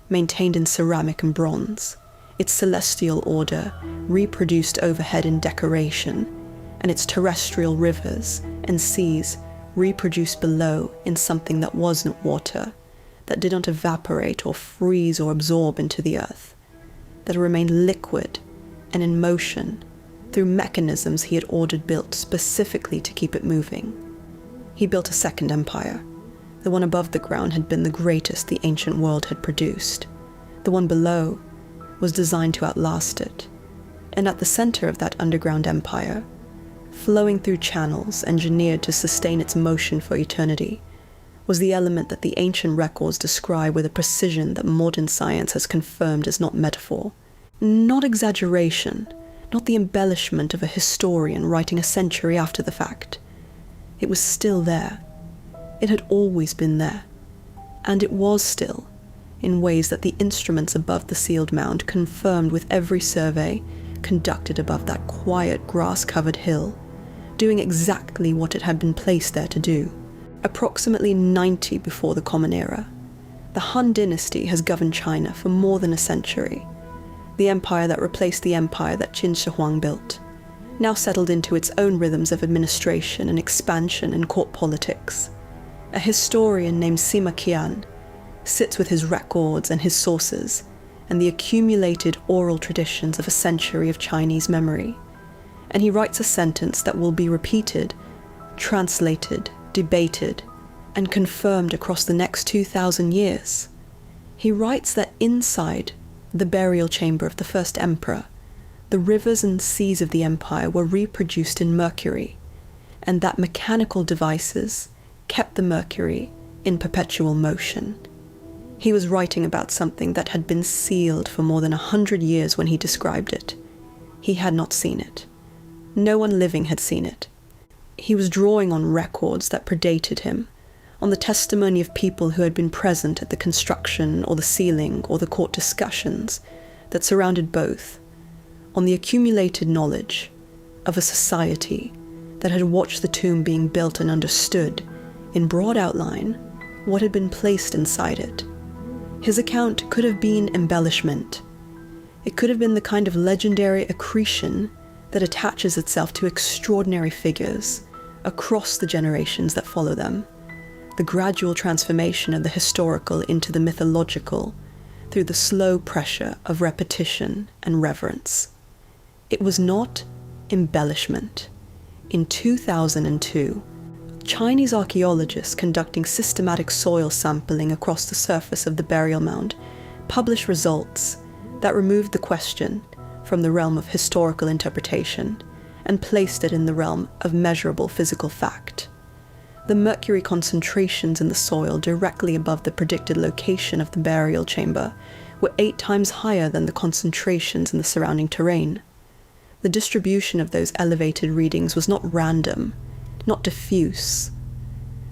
maintained in ceramic and bronze, its celestial order reproduced overhead in decoration, and its terrestrial rivers and seas reproduced below in something that wasn't water, that did not evaporate or freeze or absorb into the earth, that remained liquid and in motion through mechanisms he had ordered built specifically to keep it moving. He built a second empire. The one above the ground had been the greatest the ancient world had produced. The one below was designed to outlast it. And at the center of that underground empire, flowing through channels engineered to sustain its motion for eternity, was the element that the ancient records describe with a precision that modern science has confirmed as not metaphor, not exaggeration, not the embellishment of a historian writing a century after the fact. It was still there. It had always been there. And it was still, in ways that the instruments above the sealed mound confirmed with every survey conducted above that quiet grass-covered hill, doing exactly what it had been placed there to do. Approximately 90 before the Common Era, the Han dynasty has governed China for more than a century. The empire that replaced the empire that Qin Shi Huang built, now settled into its own rhythms of administration and expansion and court politics. A historian named Sima Qian sits with his records and his sources and the accumulated oral traditions of a century of Chinese memory, and he writes a sentence that will be repeated, translated, debated, and confirmed across the next 2,000 years. He writes that inside the burial chamber of the first emperor, the rivers and seas of the empire were reproduced in Mercury, and that mechanical devices kept the Mercury in perpetual motion. He was writing about something that had been sealed for more than 100 years when he described it. He had not seen it. No one living had seen it. He was drawing on records that predated him, on the testimony of people who had been present at the construction or the sealing or the court discussions that surrounded both, on the accumulated knowledge of a society that had watched the tomb being built and understood, in broad outline, what had been placed inside it. His account could have been embellishment. It could have been the kind of legendary accretion that attaches itself to extraordinary figures across the generations that follow them, the gradual transformation of the historical into the mythological through the slow pressure of repetition and reverence. It was not embellishment. In 2002, Chinese archaeologists conducting systematic soil sampling across the surface of the burial mound published results that removed the question from the realm of historical interpretation and placed it in the realm of measurable physical fact. The mercury concentrations in the soil directly above the predicted location of the burial chamber were 8 times higher than the concentrations in the surrounding terrain. The distribution of those elevated readings was not random, not diffuse,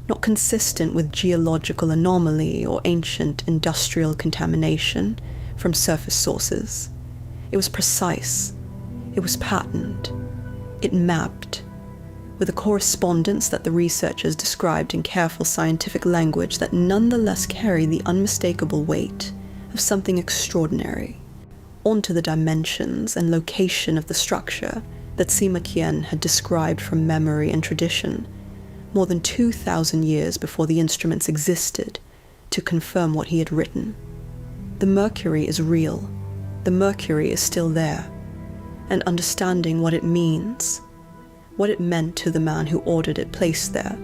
not consistent with geological anomaly or ancient industrial contamination from surface sources. It was precise. It was patterned. It mapped, with a correspondence that the researchers described in careful scientific language that nonetheless carried the unmistakable weight of something extraordinary, onto the dimensions and location of the structure that Sima Qian had described from memory and tradition, more than 2,000 years before the instruments existed to confirm what he had written. The Mercury is real. The Mercury is still there. And understanding what it means, what it meant to the man who ordered it placed there,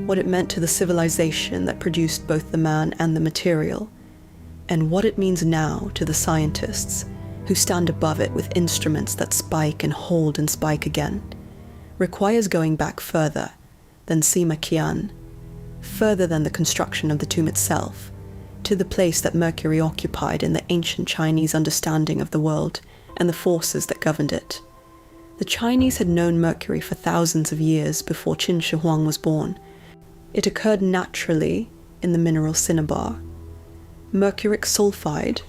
what it meant to the civilization that produced both the man and the material, and what it means now to the scientists who stand above it with instruments that spike and hold and spike again, requires going back further than Sima Qian, further than the construction of the tomb itself, to the place that Mercury occupied in the ancient Chinese understanding of the world and the forces that governed it. The Chinese had known Mercury for thousands of years before Qin Shi Huang was born. It occurred naturally in the mineral cinnabar. Mercuric sulfide,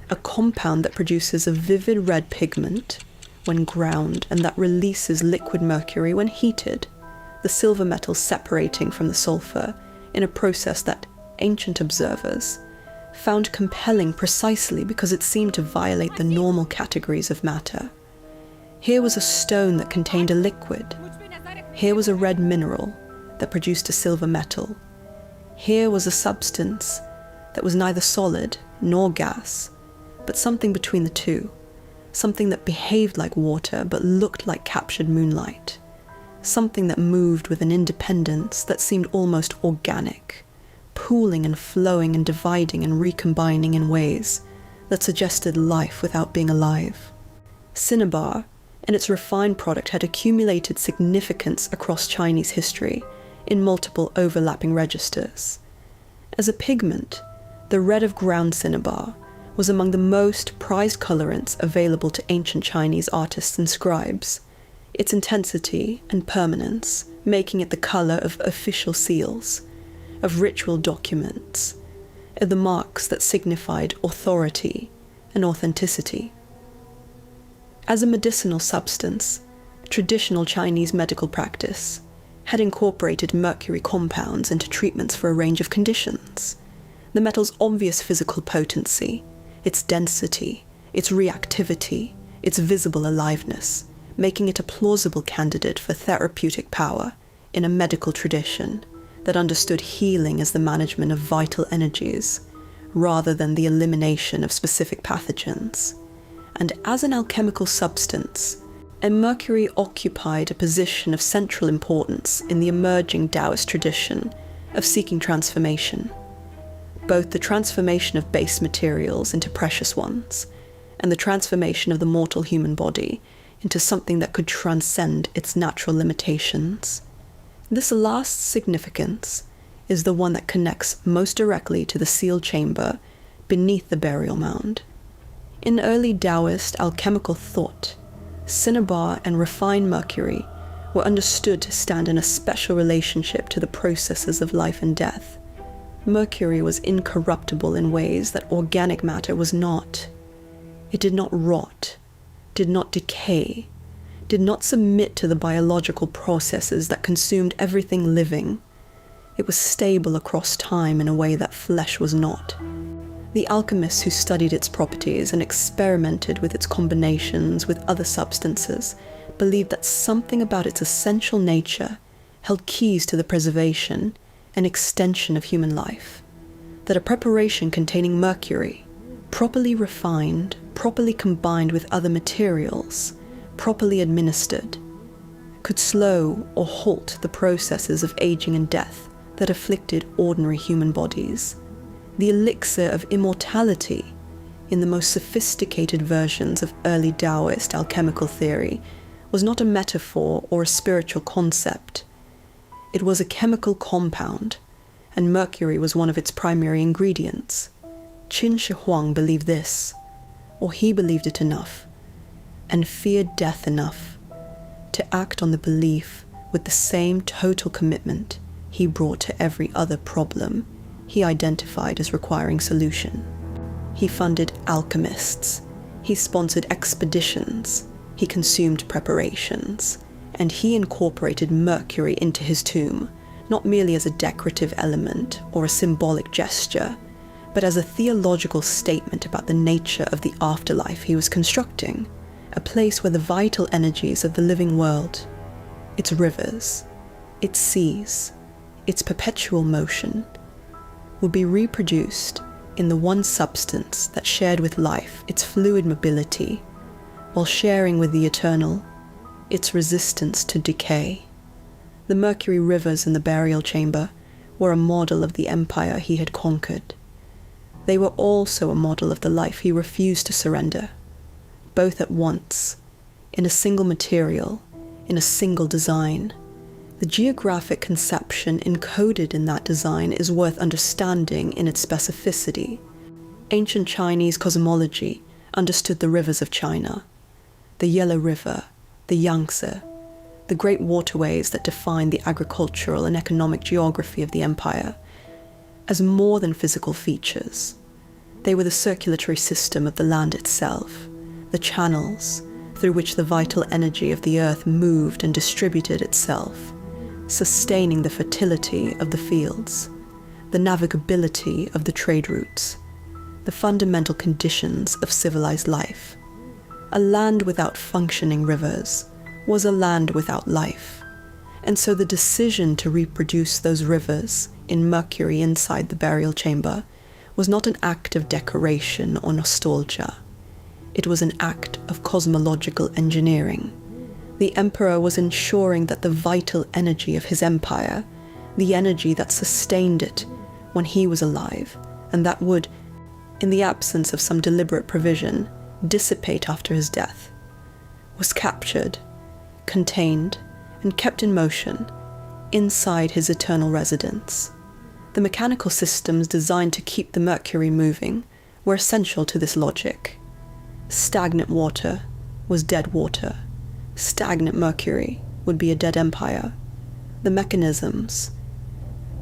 a compound that produces a vivid red pigment when ground and that releases liquid mercury when heated, the silver metal separating from the sulfur in a process that ancient observers found compelling precisely because it seemed to violate the normal categories of matter. Here was a stone that contained a liquid. Here was a red mineral that produced a silver metal. Here was a substance that was neither solid nor gas, but something between the two, something that behaved like water but looked like captured moonlight, something that moved with an independence that seemed almost organic, pooling and flowing and dividing and recombining in ways that suggested life without being alive. Cinnabar and its refined product had accumulated significance across Chinese history in multiple overlapping registers. As a pigment, the red of ground cinnabar was among the most prized colorants available to ancient Chinese artists and scribes, its intensity and permanence making it the color of official seals, of ritual documents, of the marks that signified authority and authenticity. As a medicinal substance, traditional Chinese medical practice had incorporated mercury compounds into treatments for a range of conditions. The metal's obvious physical potency, its density, its reactivity, its visible aliveness, making it a plausible candidate for therapeutic power in a medical tradition that understood healing as the management of vital energies, rather than the elimination of specific pathogens. And as an alchemical substance, mercury occupied a position of central importance in the emerging Taoist tradition of seeking transformation, both the transformation of base materials into precious ones, and the transformation of the mortal human body into something that could transcend its natural limitations. This last significance is the one that connects most directly to the sealed chamber beneath the burial mound. In early Taoist alchemical thought, cinnabar and refined mercury were understood to stand in a special relationship to the processes of life and death. Mercury was incorruptible in ways that organic matter was not. It did not rot, did not decay, did not submit to the biological processes that consumed everything living. It was stable across time in a way that flesh was not. The alchemists who studied its properties and experimented with its combinations with other substances believed that something about its essential nature held keys to the preservation and extension of human life, that a preparation containing mercury, properly refined, properly combined with other materials, properly administered, could slow or halt the processes of aging and death that afflicted ordinary human bodies. The elixir of immortality, in the most sophisticated versions of early Taoist alchemical theory, was not a metaphor or a spiritual concept. It was a chemical compound, and mercury was one of its primary ingredients. Qin Shi Huang believed this, or he believed it enough, and feared death enough to act on the belief with the same total commitment he brought to every other problem he identified as requiring solution. He funded alchemists, he sponsored expeditions, he consumed preparations, and he incorporated Mercury into his tomb, not merely as a decorative element or a symbolic gesture, but as a theological statement about the nature of the afterlife he was constructing, a place where the vital energies of the living world, its rivers, its seas, its perpetual motion, would be reproduced in the one substance that shared with life its fluid mobility, while sharing with the eternal its resistance to decay. The Mercury rivers in the burial chamber were a model of the empire he had conquered. They were also a model of the life he refused to surrender, both at once, in a single material, in a single design. The geographic conception encoded in that design is worth understanding in its specificity. Ancient Chinese cosmology understood the rivers of China, the Yellow River, the Yangtze, the great waterways that define the agricultural and economic geography of the empire, as more than physical features. They were the circulatory system of the land itself, the channels through which the vital energy of the earth moved and distributed itself, sustaining the fertility of the fields, the navigability of the trade routes, the fundamental conditions of civilized life. A land without functioning rivers was a land without life, and so the decision to reproduce those rivers in Mercury inside the burial chamber was not an act of decoration or nostalgia. It was an act of cosmological engineering. The emperor was ensuring that the vital energy of his empire, the energy that sustained it when he was alive, and that would, in the absence of some deliberate provision, dissipate after his death, was captured, contained, and kept in motion inside his eternal residence. The mechanical systems designed to keep the Mercury moving were essential to this logic. Stagnant water was dead water. Stagnant Mercury would be a dead empire. The mechanisms,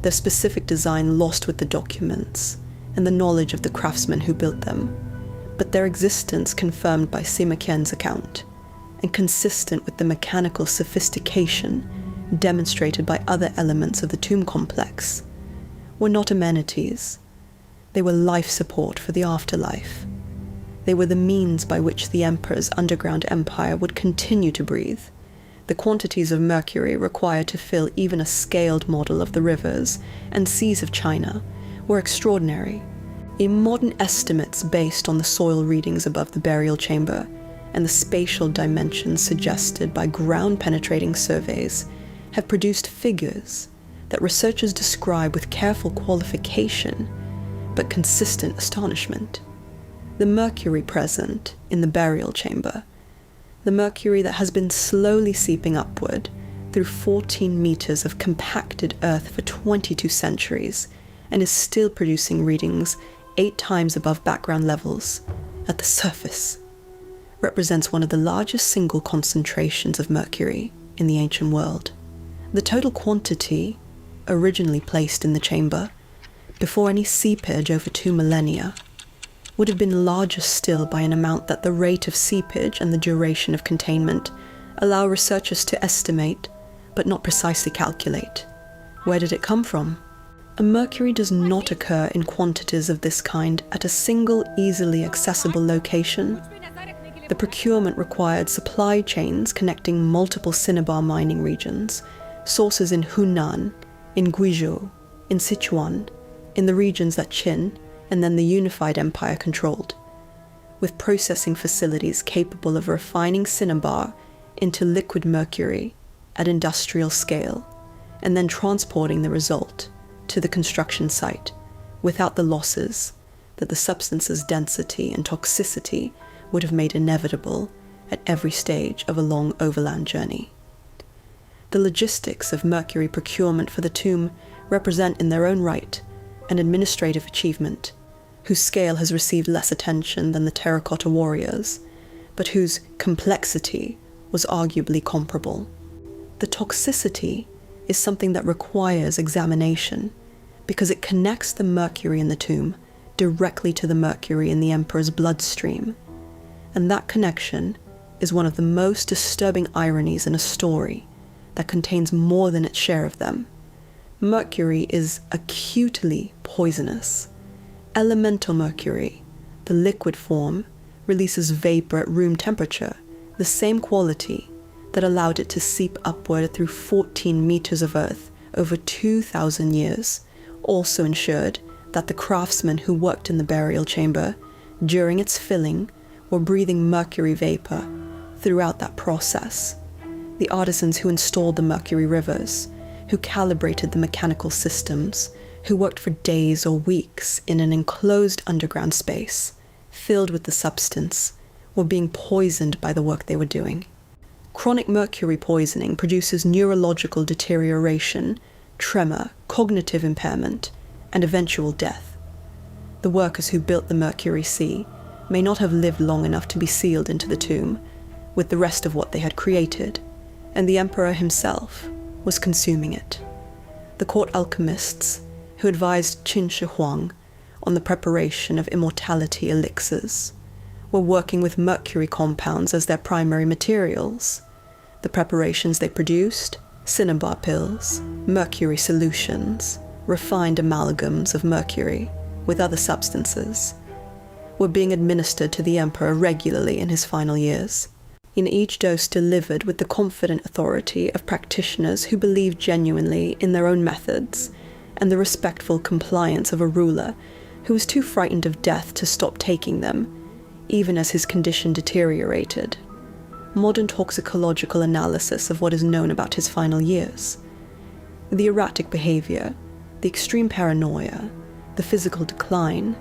their specific design lost with the documents and the knowledge of the craftsmen who built them, but their existence confirmed by Sima Qian's account, and consistent with the mechanical sophistication demonstrated by other elements of the tomb complex, were not amenities. They were life support for the afterlife. They were the means by which the emperor's underground empire would continue to breathe. The quantities of mercury required to fill even a scaled model of the rivers and seas of China were extraordinary. In modern estimates based on the soil readings above the burial chamber and the spatial dimensions suggested by ground-penetrating surveys have produced figures that researchers describe with careful qualification but consistent astonishment. The mercury present in the burial chamber, the mercury that has been slowly seeping upward through 14 meters of compacted earth for 22 centuries and is still producing readings 8 times above background levels at the surface, represents one of the largest single concentrations of mercury in the ancient world. The total quantity, originally placed in the chamber, before any seepage over 2 millennia, would have been larger still by an amount that the rate of seepage and the duration of containment allow researchers to estimate, but not precisely calculate. Where did it come from? A mercury does not occur in quantities of this kind at a single easily accessible location. The procurement required supply chains connecting multiple cinnabar mining regions, sources in Hunan, in Guizhou, in Sichuan, in the regions that Qin and then the unified empire controlled, with processing facilities capable of refining cinnabar into liquid mercury at industrial scale, and then transporting the result to the construction site without the losses that the substance's density and toxicity would have made inevitable at every stage of a long overland journey. The logistics of mercury procurement for the tomb represent in their own right an administrative achievement whose scale has received less attention than the terracotta warriors, but whose complexity was arguably comparable. The toxicity is something that requires examination because it connects the mercury in the tomb directly to the mercury in the emperor's bloodstream. And that connection is one of the most disturbing ironies in a story that contains more than its share of them. Mercury is acutely poisonous. Elemental mercury, the liquid form, releases vapor at room temperature, the same quality that allowed it to seep upward through 14 meters of earth over 2,000 years, also ensured that the craftsmen who worked in the burial chamber during its filling were breathing mercury vapor throughout that process. The artisans who installed the mercury rivers, who calibrated the mechanical systems, who worked for days or weeks in an enclosed underground space filled with the substance, were being poisoned by the work they were doing. Chronic mercury poisoning produces neurological deterioration, tremor, cognitive impairment, and eventual death. The workers who built the Mercury Sea may not have lived long enough to be sealed into the tomb with the rest of what they had created, and the emperor himself was consuming it. The court alchemists who advised Qin Shi Huang on the preparation of immortality elixirs were working with mercury compounds as their primary materials. The preparations they produced, cinnabar pills, mercury solutions, refined amalgams of mercury with other substances, were being administered to the emperor regularly in his final years, in each dose delivered with the confident authority of practitioners who believed genuinely in their own methods and the respectful compliance of a ruler who was too frightened of death to stop taking them, even as his condition deteriorated. Modern toxicological analysis of what is known about his final years, the erratic behavior, the extreme paranoia, the physical decline,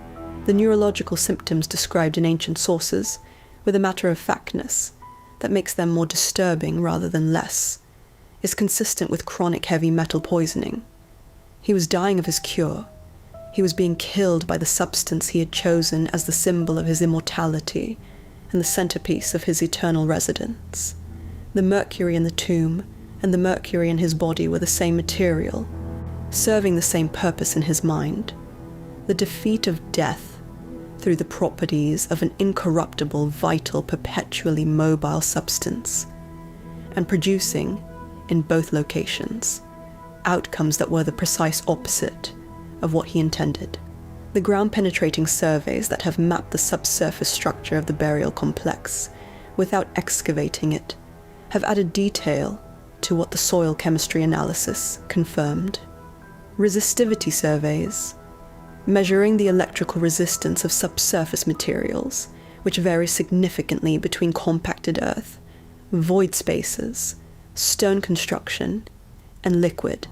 the neurological symptoms described in ancient sources, with a matter-of-factness that makes them more disturbing rather than less, is consistent with chronic heavy metal poisoning. He was dying of his cure. He was being killed by the substance he had chosen as the symbol of his immortality and the centerpiece of his eternal residence. The mercury in the tomb and the mercury in his body were the same material, serving the same purpose in his mind: the defeat of death through the properties of an incorruptible, vital, perpetually mobile substance, and producing, in both locations, outcomes that were the precise opposite of what he intended. The ground-penetrating surveys that have mapped the subsurface structure of the burial complex without excavating it have added detail to what the soil chemistry analysis confirmed. Resistivity surveys, measuring the electrical resistance of subsurface materials, which vary significantly between compacted earth, void spaces, stone construction, and liquid,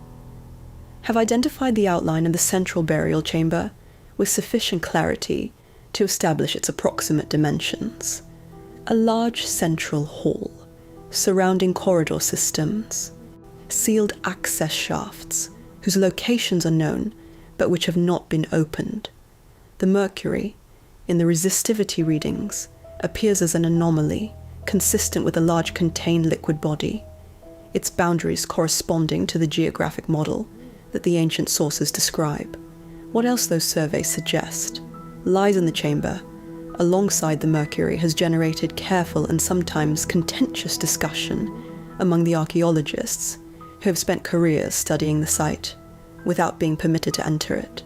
have identified the outline of the central burial chamber with sufficient clarity to establish its approximate dimensions. A large central hall, surrounding corridor systems, sealed access shafts whose locations are known but which have not been opened. The mercury, in the resistivity readings, appears as an anomaly, consistent with a large contained liquid body, its boundaries corresponding to the geographic model that the ancient sources describe. What else those surveys suggest lies in the chamber, alongside the mercury, has generated careful and sometimes contentious discussion among the archaeologists who have spent careers studying the site without being permitted to enter it.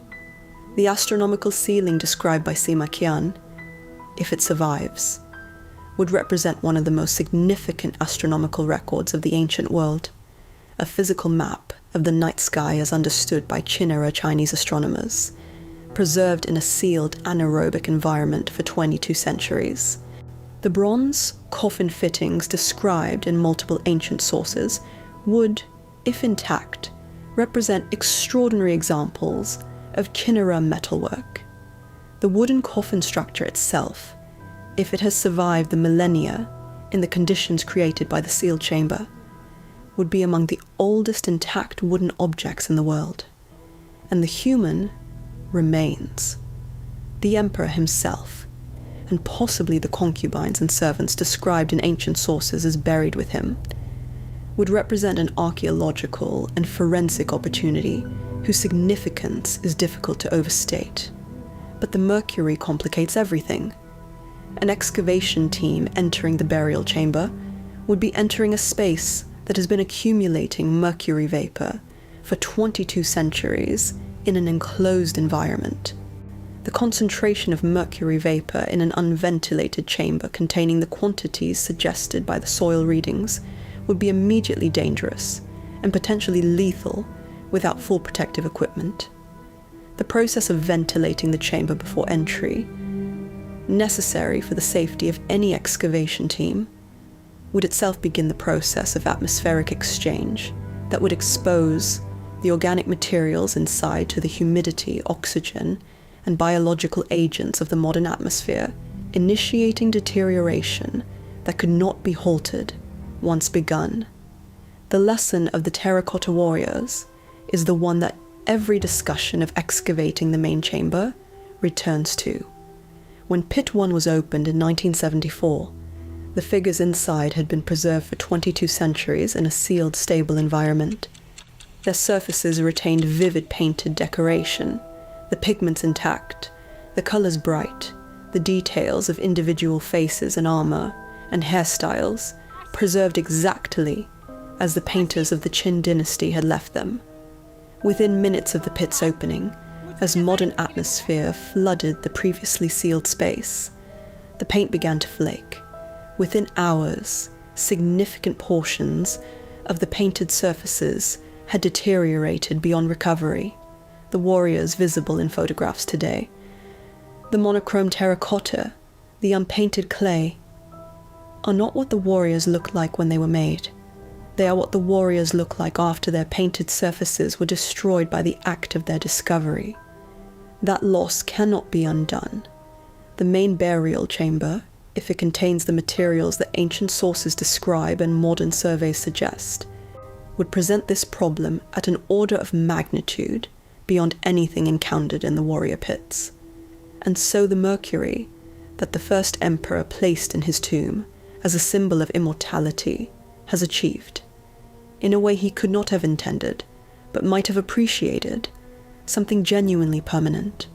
The astronomical ceiling described by Sima Qian, if it survives, would represent one of the most significant astronomical records of the ancient world, a physical map of the night sky as understood by Qin-era Chinese astronomers, preserved in a sealed anaerobic environment for 22 centuries. The bronze coffin fittings described in multiple ancient sources would, if intact, represent extraordinary examples of Qin-era metalwork. The wooden coffin structure itself, if it has survived the millennia in the conditions created by the sealed chamber, would be among the oldest intact wooden objects in the world. And the human remains. The emperor himself, and possibly the concubines and servants described in ancient sources as buried with him, would represent an archaeological and forensic opportunity whose significance is difficult to overstate. But the Mercury complicates everything. An excavation team entering the burial chamber would be entering a space that has been accumulating mercury vapor for 22 centuries in an enclosed environment. The concentration of mercury vapor in an unventilated chamber containing the quantities suggested by the soil readings would be immediately dangerous and potentially lethal without full protective equipment. The process of ventilating the chamber before entry, necessary for the safety of any excavation team, would itself begin the process of atmospheric exchange that would expose the organic materials inside to the humidity, oxygen, and biological agents of the modern atmosphere, initiating deterioration that could not be halted once begun. The lesson of the terracotta warriors is the one that every discussion of excavating the main chamber returns to. When Pit 1 was opened in 1974, the figures inside had been preserved for 22 centuries in a sealed, stable environment. Their surfaces retained vivid painted decoration, the pigments intact, the colors bright, the details of individual faces and armor and hairstyles preserved exactly as the painters of the Qin dynasty had left them. Within minutes of the pit's opening, as modern atmosphere flooded the previously sealed space, the paint began to flake. Within hours, significant portions of the painted surfaces had deteriorated beyond recovery, the warriors visible in photographs today. The monochrome terracotta, the unpainted clay, are not what the warriors looked like when they were made. They are what the warriors look like after their painted surfaces were destroyed by the act of their discovery. That loss cannot be undone. The main burial chamber, if it contains the materials that ancient sources describe and modern surveys suggest, would present this problem at an order of magnitude beyond anything encountered in the warrior pits. And so the Mercury, that the first emperor placed in his tomb as a symbol of immortality, has achieved, in a way he could not have intended, but might have appreciated, something genuinely permanent.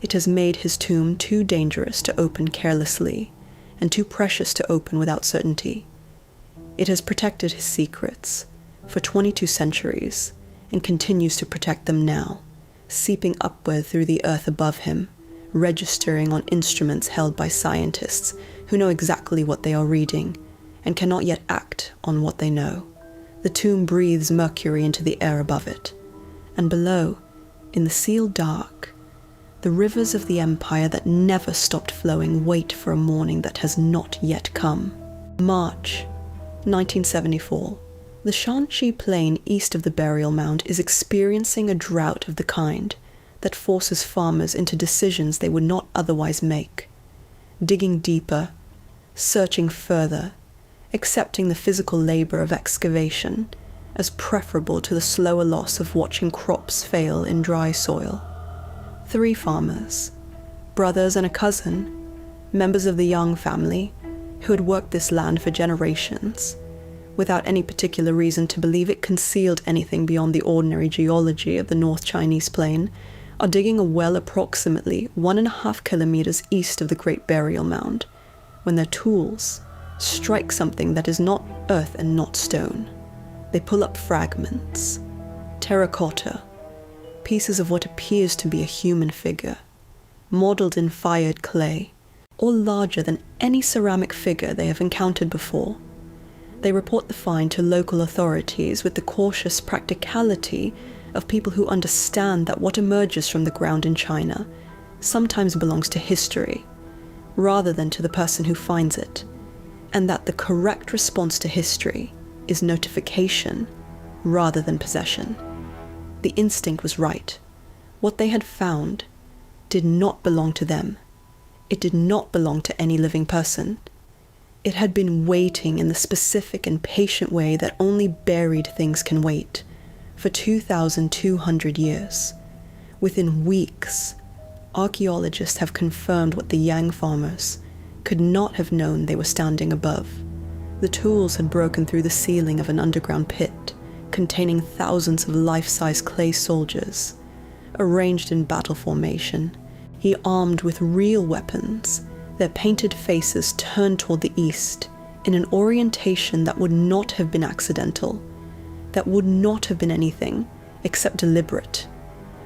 It has made his tomb too dangerous to open carelessly, and too precious to open without certainty. It has protected his secrets for 22 centuries, and continues to protect them now, seeping upward through the earth above him, registering on instruments held by scientists who know exactly what they are reading, and cannot yet act on what they know. The tomb breathes mercury into the air above it, and below, in the sealed dark, the rivers of the empire that never stopped flowing wait for a morning that has not yet come. March 1974. The Shanxi Plain east of the burial mound is experiencing a drought of the kind that forces farmers into decisions they would not otherwise make. Digging deeper, searching further, accepting the physical labor of excavation as preferable to the slower loss of watching crops fail in dry soil. 3 farmers, brothers and a cousin, members of the Yang family, who had worked this land for generations, without any particular reason to believe it concealed anything beyond the ordinary geology of the North Chinese Plain, are digging a well approximately 1.5 kilometers east of the Great Burial Mound, when their tools strike something that is not earth and not stone. They pull up fragments, terracotta, pieces of what appears to be a human figure, modeled in fired clay, all larger than any ceramic figure they have encountered before. They report the find to local authorities with the cautious practicality of people who understand that what emerges from the ground in China sometimes belongs to history, rather than to the person who finds it, and that the correct response to history is notification rather than possession. The instinct was right. What they had found did not belong to them. It did not belong to any living person. It had been waiting in the specific and patient way that only buried things can wait, for 2,200 years. Within weeks, archaeologists have confirmed what the Yang farmers could not have known they were standing above. The tools had broken through the ceiling of an underground pit, containing thousands of life-size clay soldiers. Arranged in battle formation, he armed with real weapons, their painted faces turned toward the east, in an orientation that would not have been accidental, that would not have been anything except deliberate,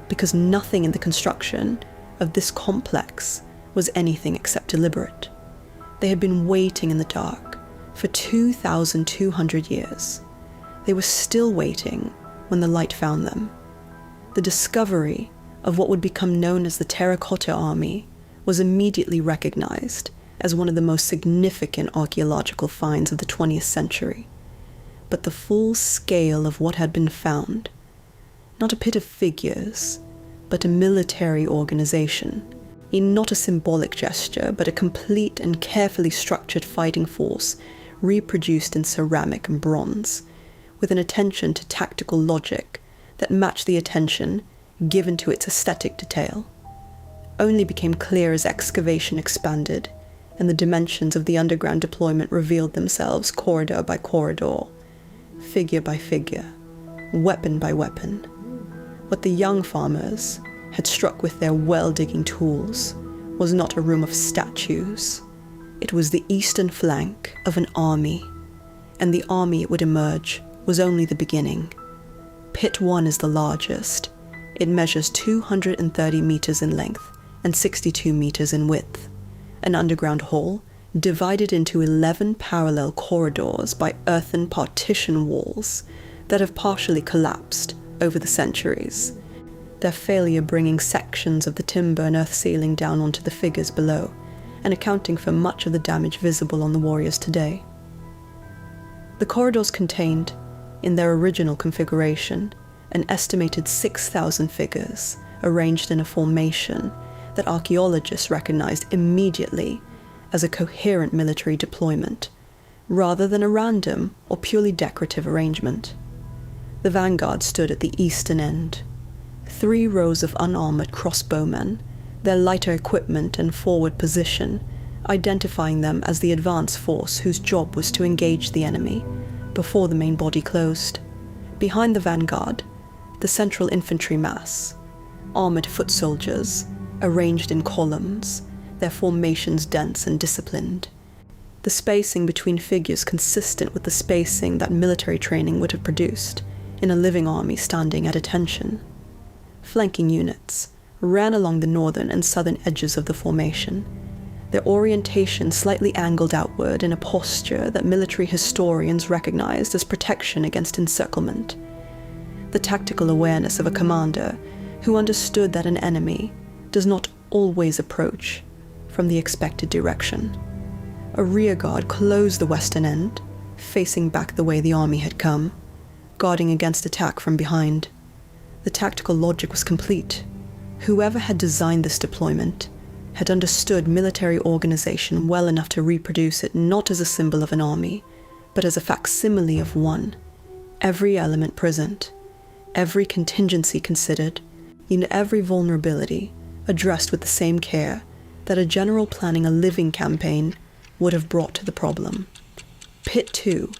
because nothing in the construction of this complex was anything except deliberate. They had been waiting in the dark for 2,200 years. They were still waiting when the light found them. The discovery of what would become known as the Terracotta Army was immediately recognized as one of the most significant archaeological finds of the 20th century. But the full scale of what had been found, not a pit of figures, but a military organization, not a symbolic gesture, but a complete and carefully structured fighting force reproduced in ceramic and bronze, with an attention to tactical logic that matched the attention given to its aesthetic detail, only became clear as excavation expanded and the dimensions of the underground deployment revealed themselves corridor by corridor, figure by figure, weapon by weapon. What the young farmers had struck with their well-digging tools was not a room of statues. It was the eastern flank of an army, and the army it would emerge was only the beginning. Pit 1 is the largest. It measures 230 meters in length and 62 meters in width. An underground hall divided into 11 parallel corridors by earthen partition walls that have partially collapsed over the centuries, their failure bringing sections of the timber and earth ceiling down onto the figures below and accounting for much of the damage visible on the warriors today. The corridors contained, in their original configuration, an estimated 6,000 figures arranged in a formation that archaeologists recognized immediately as a coherent military deployment, rather than a random or purely decorative arrangement. The vanguard stood at the eastern end. 3 rows of unarmored crossbowmen, their lighter equipment and forward position, identifying them as the advance force whose job was to engage the enemy before the main body closed. Behind the vanguard, the central infantry mass, armored foot soldiers, arranged in columns, their formations dense and disciplined. The spacing between figures consistent with the spacing that military training would have produced in a living army standing at attention. Flanking units ran along the northern and southern edges of the formation, their orientation slightly angled outward in a posture that military historians recognized as protection against encirclement. The tactical awareness of a commander who understood that an enemy does not always approach from the expected direction. A rearguard closed the western end, facing back the way the army had come, guarding against attack from behind. The tactical logic was complete. Whoever had designed this deployment had understood military organization well enough to reproduce it not as a symbol of an army, but as a facsimile of one. Every element present, every contingency considered, and every vulnerability addressed with the same care that a general planning a living campaign would have brought to the problem. Pit 2,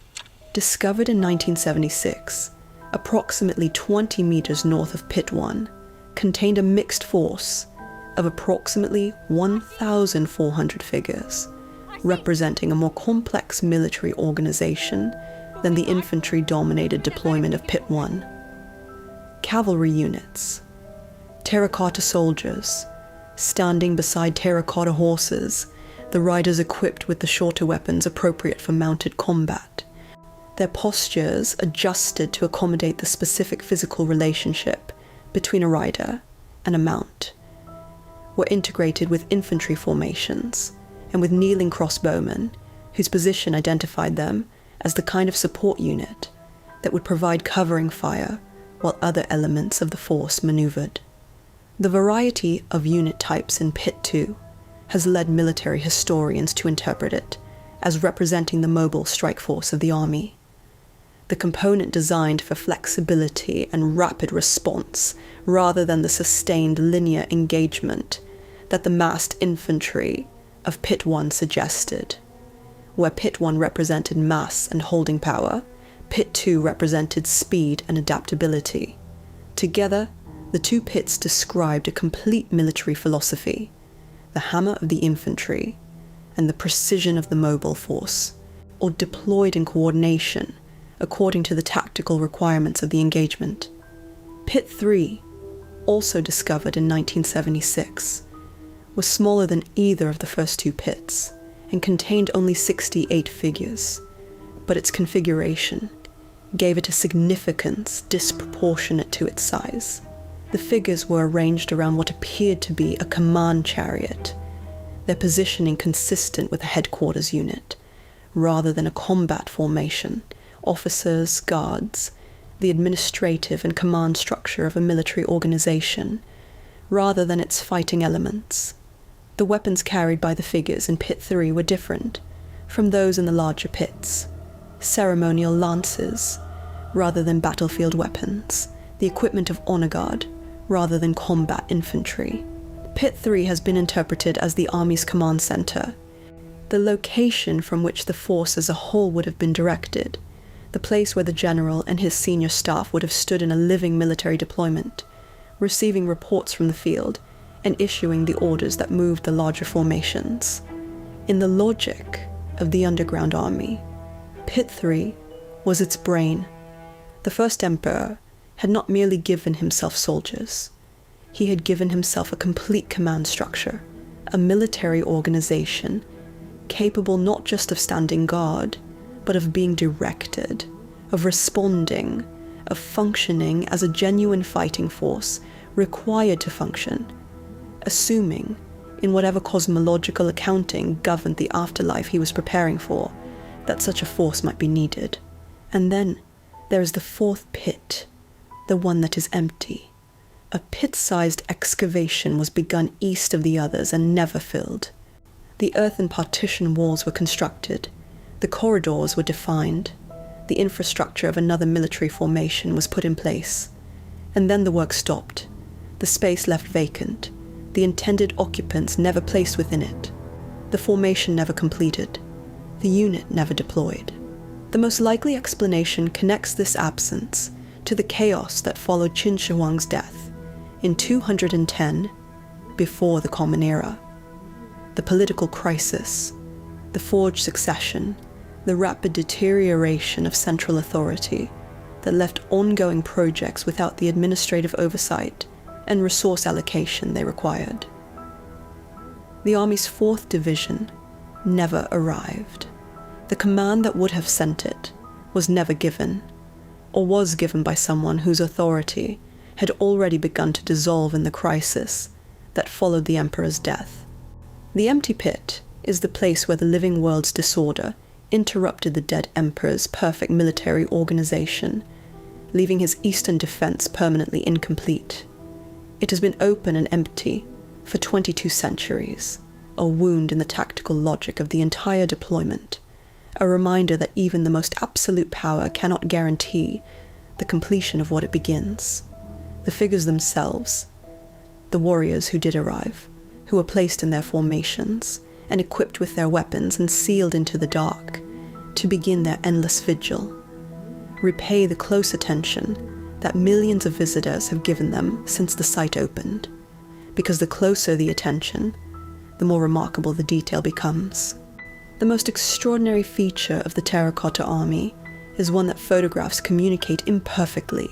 discovered in 1976, approximately 20 meters north of Pit 1, contained a mixed force of approximately 1,400 figures, representing a more complex military organization than the infantry-dominated deployment of Pit 1. Cavalry units, terracotta soldiers, standing beside terracotta horses, the riders equipped with the shorter weapons appropriate for mounted combat, their postures adjusted to accommodate the specific physical relationship between a rider and a mount, were integrated with infantry formations and with kneeling crossbowmen, whose position identified them as the kind of support unit that would provide covering fire while other elements of the force maneuvered. The variety of unit types in Pit 2 has led military historians to interpret it as representing the mobile strike force of the army. The component designed for flexibility and rapid response rather than the sustained linear engagement that the massed infantry of Pit 1 suggested. Where Pit 1 represented mass and holding power, Pit 2 represented speed and adaptability. Together, the two pits described a complete military philosophy, the hammer of the infantry and the precision of the mobile force, or deployed in coordination according to the tactical requirements of the engagement. Pit 3, also discovered in 1976, was smaller than either of the first two pits and contained only 68 figures, but its configuration gave it a significance disproportionate to its size. The figures were arranged around what appeared to be a command chariot, their positioning consistent with a headquarters unit, rather than a combat formation, officers, guards, the administrative and command structure of a military organization, rather than its fighting elements. The weapons carried by the figures in Pit 3 were different from those in the larger pits. Ceremonial lances, rather than battlefield weapons, the equipment of honor guard, rather than combat infantry. Pit 3 has been interpreted as the Army's command center, the location from which the force as a whole would have been directed, the place where the general and his senior staff would have stood in a living military deployment, receiving reports from the field and issuing the orders that moved the larger formations. In the logic of the underground army, Pit 3 was its brain. The first emperor had not merely given himself soldiers. He had given himself a complete command structure, a military organization capable not just of standing guard, but of being directed, of responding, of functioning as a genuine fighting force required to function, assuming, in whatever cosmological accounting governed the afterlife he was preparing for, that such a force might be needed. And then there is the fourth pit, the one that is empty. A pit-sized excavation was begun east of the others and never filled. The earthen partition walls were constructed, the corridors were defined, the infrastructure of another military formation was put in place, and then the work stopped, the space left vacant, the intended occupants never placed within it, the formation never completed, the unit never deployed. The most likely explanation connects this absence to the chaos that followed Qin Shi Huang's death in 210 before the Common Era. The political crisis, the forged succession, the rapid deterioration of central authority that left ongoing projects without the administrative oversight and resource allocation they required. The Army's 4th Division never arrived. The command that would have sent it was never given, or was given by someone whose authority had already begun to dissolve in the crisis that followed the Emperor's death. The empty pit is the place where the living world's disorder interrupted the dead Emperor's perfect military organization, leaving his eastern defense permanently incomplete. It has been open and empty for 22 centuries, a wound in the tactical logic of the entire deployment, a reminder that even the most absolute power cannot guarantee the completion of what it begins. The figures themselves, the warriors who did arrive, who were placed in their formations and equipped with their weapons and sealed into the dark to begin their endless vigil, repay the close attention that millions of visitors have given them since the site opened, because the closer the attention, the more remarkable the detail becomes. The most extraordinary feature of the Terracotta Army is one that photographs communicate imperfectly,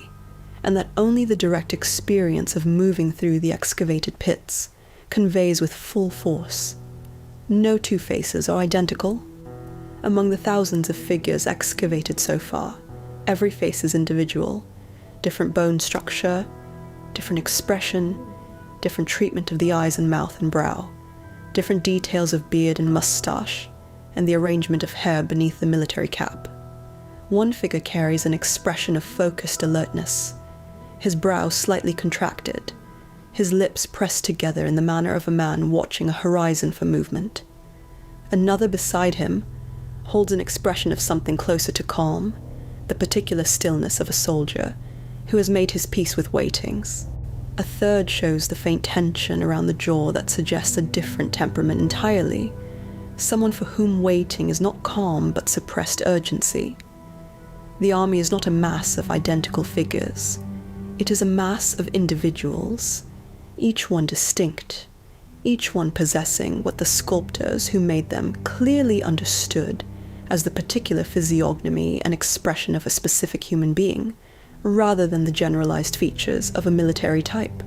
and that only the direct experience of moving through the excavated pits conveys with full force. No two faces are identical. Among the thousands of figures excavated so far, every face is individual, different bone structure, different expression, different treatment of the eyes and mouth and brow, different details of beard and mustache, and the arrangement of hair beneath the military cap. One figure carries an expression of focused alertness, his brow slightly contracted, his lips pressed together in the manner of a man watching a horizon for movement. Another beside him holds an expression of something closer to calm, the particular stillness of a soldier who has made his peace with waitings. A third shows the faint tension around the jaw that suggests a different temperament entirely someone for whom waiting is not calm but suppressed urgency. The army is not a mass of identical figures. It is a mass of individuals, each one distinct, each one possessing what the sculptors who made them clearly understood as the particular physiognomy and expression of a specific human being, rather than the generalized features of a military type.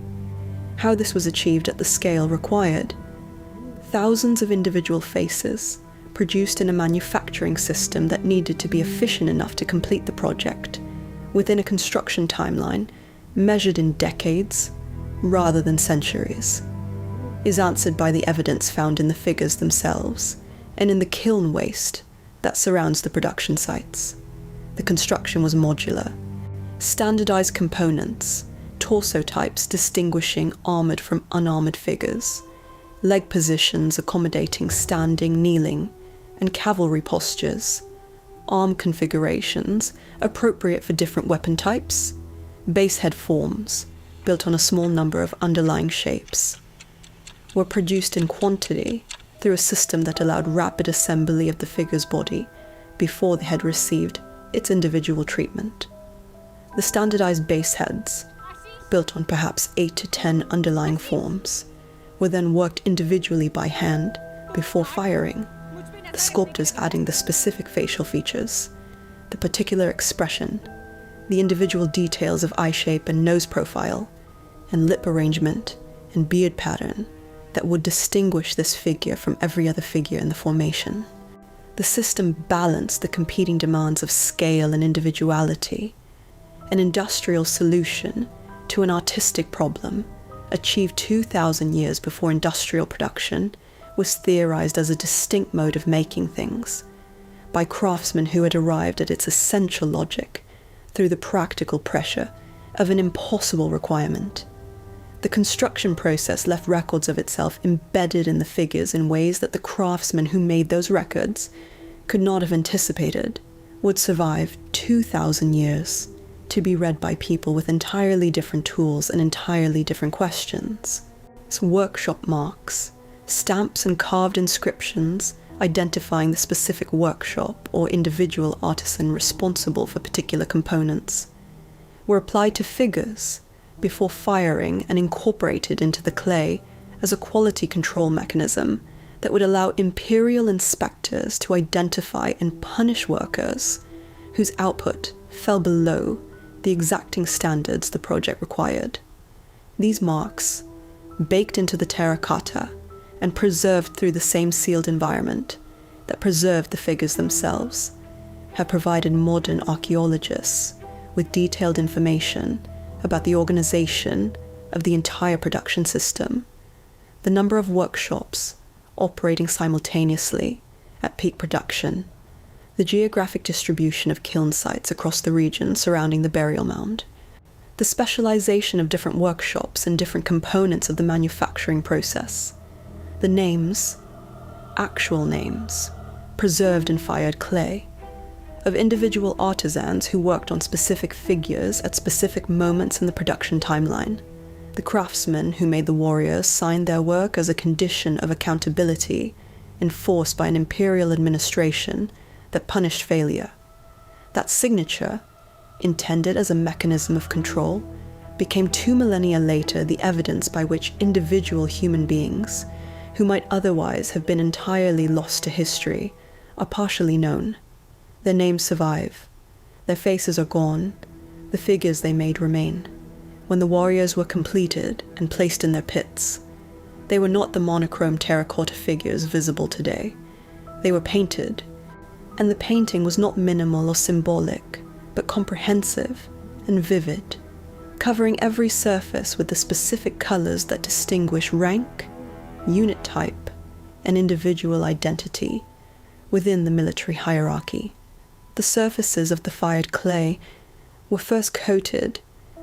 How this was achieved at the scale required: thousands of individual faces, produced in a manufacturing system that needed to be efficient enough to complete the project, within a construction timeline measured in decades rather than centuries, is answered by the evidence found in the figures themselves and in the kiln waste that surrounds the production sites. The construction was modular. Standardized components, torso types distinguishing armored from unarmored figures, leg positions accommodating standing, kneeling, and cavalry postures, arm configurations appropriate for different weapon types, base head forms built on a small number of underlying shapes, were produced in quantity through a system that allowed rapid assembly of the figure's body before the head received its individual treatment. The standardized base heads, built on perhaps 8 to 10 underlying forms, were then worked individually by hand before firing, the sculptors adding the specific facial features, the particular expression, the individual details of eye shape and nose profile, and lip arrangement and beard pattern that would distinguish this figure from every other figure in the formation. The system balanced the competing demands of scale and individuality. An industrial solution to an artistic problem, achieved 2,000 years before industrial production, was theorized as a distinct mode of making things, by craftsmen who had arrived at its essential logic through the practical pressure of an impossible requirement. The construction process left records of itself embedded in the figures in ways that the craftsmen who made those records could not have anticipated would survive 2,000 years, to be read by people with entirely different tools and entirely different questions. It's workshop marks, stamps and carved inscriptions identifying the specific workshop or individual artisan responsible for particular components, were applied to figures before firing and incorporated into the clay as a quality control mechanism that would allow imperial inspectors to identify and punish workers whose output fell below the exacting standards the project required. These marks, baked into the terracotta and preserved through the same sealed environment that preserved the figures themselves, have provided modern archaeologists with detailed information about the organization of the entire production system, the number of workshops operating simultaneously at peak production, the geographic distribution of kiln sites across the region surrounding the burial mound, the specialization of different workshops and different components of the manufacturing process, the names, actual names, preserved in fired clay, of individual artisans who worked on specific figures at specific moments in the production timeline. The craftsmen who made the warriors signed their work as a condition of accountability enforced by an imperial administration that punished failure. That signature, intended as a mechanism of control, became 2 millennia later the evidence by which individual human beings, who might otherwise have been entirely lost to history, are partially known. Their names survive. Their faces are gone. The figures they made remain. When the warriors were completed and placed in their pits, they were not the monochrome terracotta figures visible today. They were painted, and the painting was not minimal or symbolic, but comprehensive and vivid, covering every surface with the specific colors that distinguish rank, unit type, and individual identity within the military hierarchy. The surfaces of the fired clay were first coated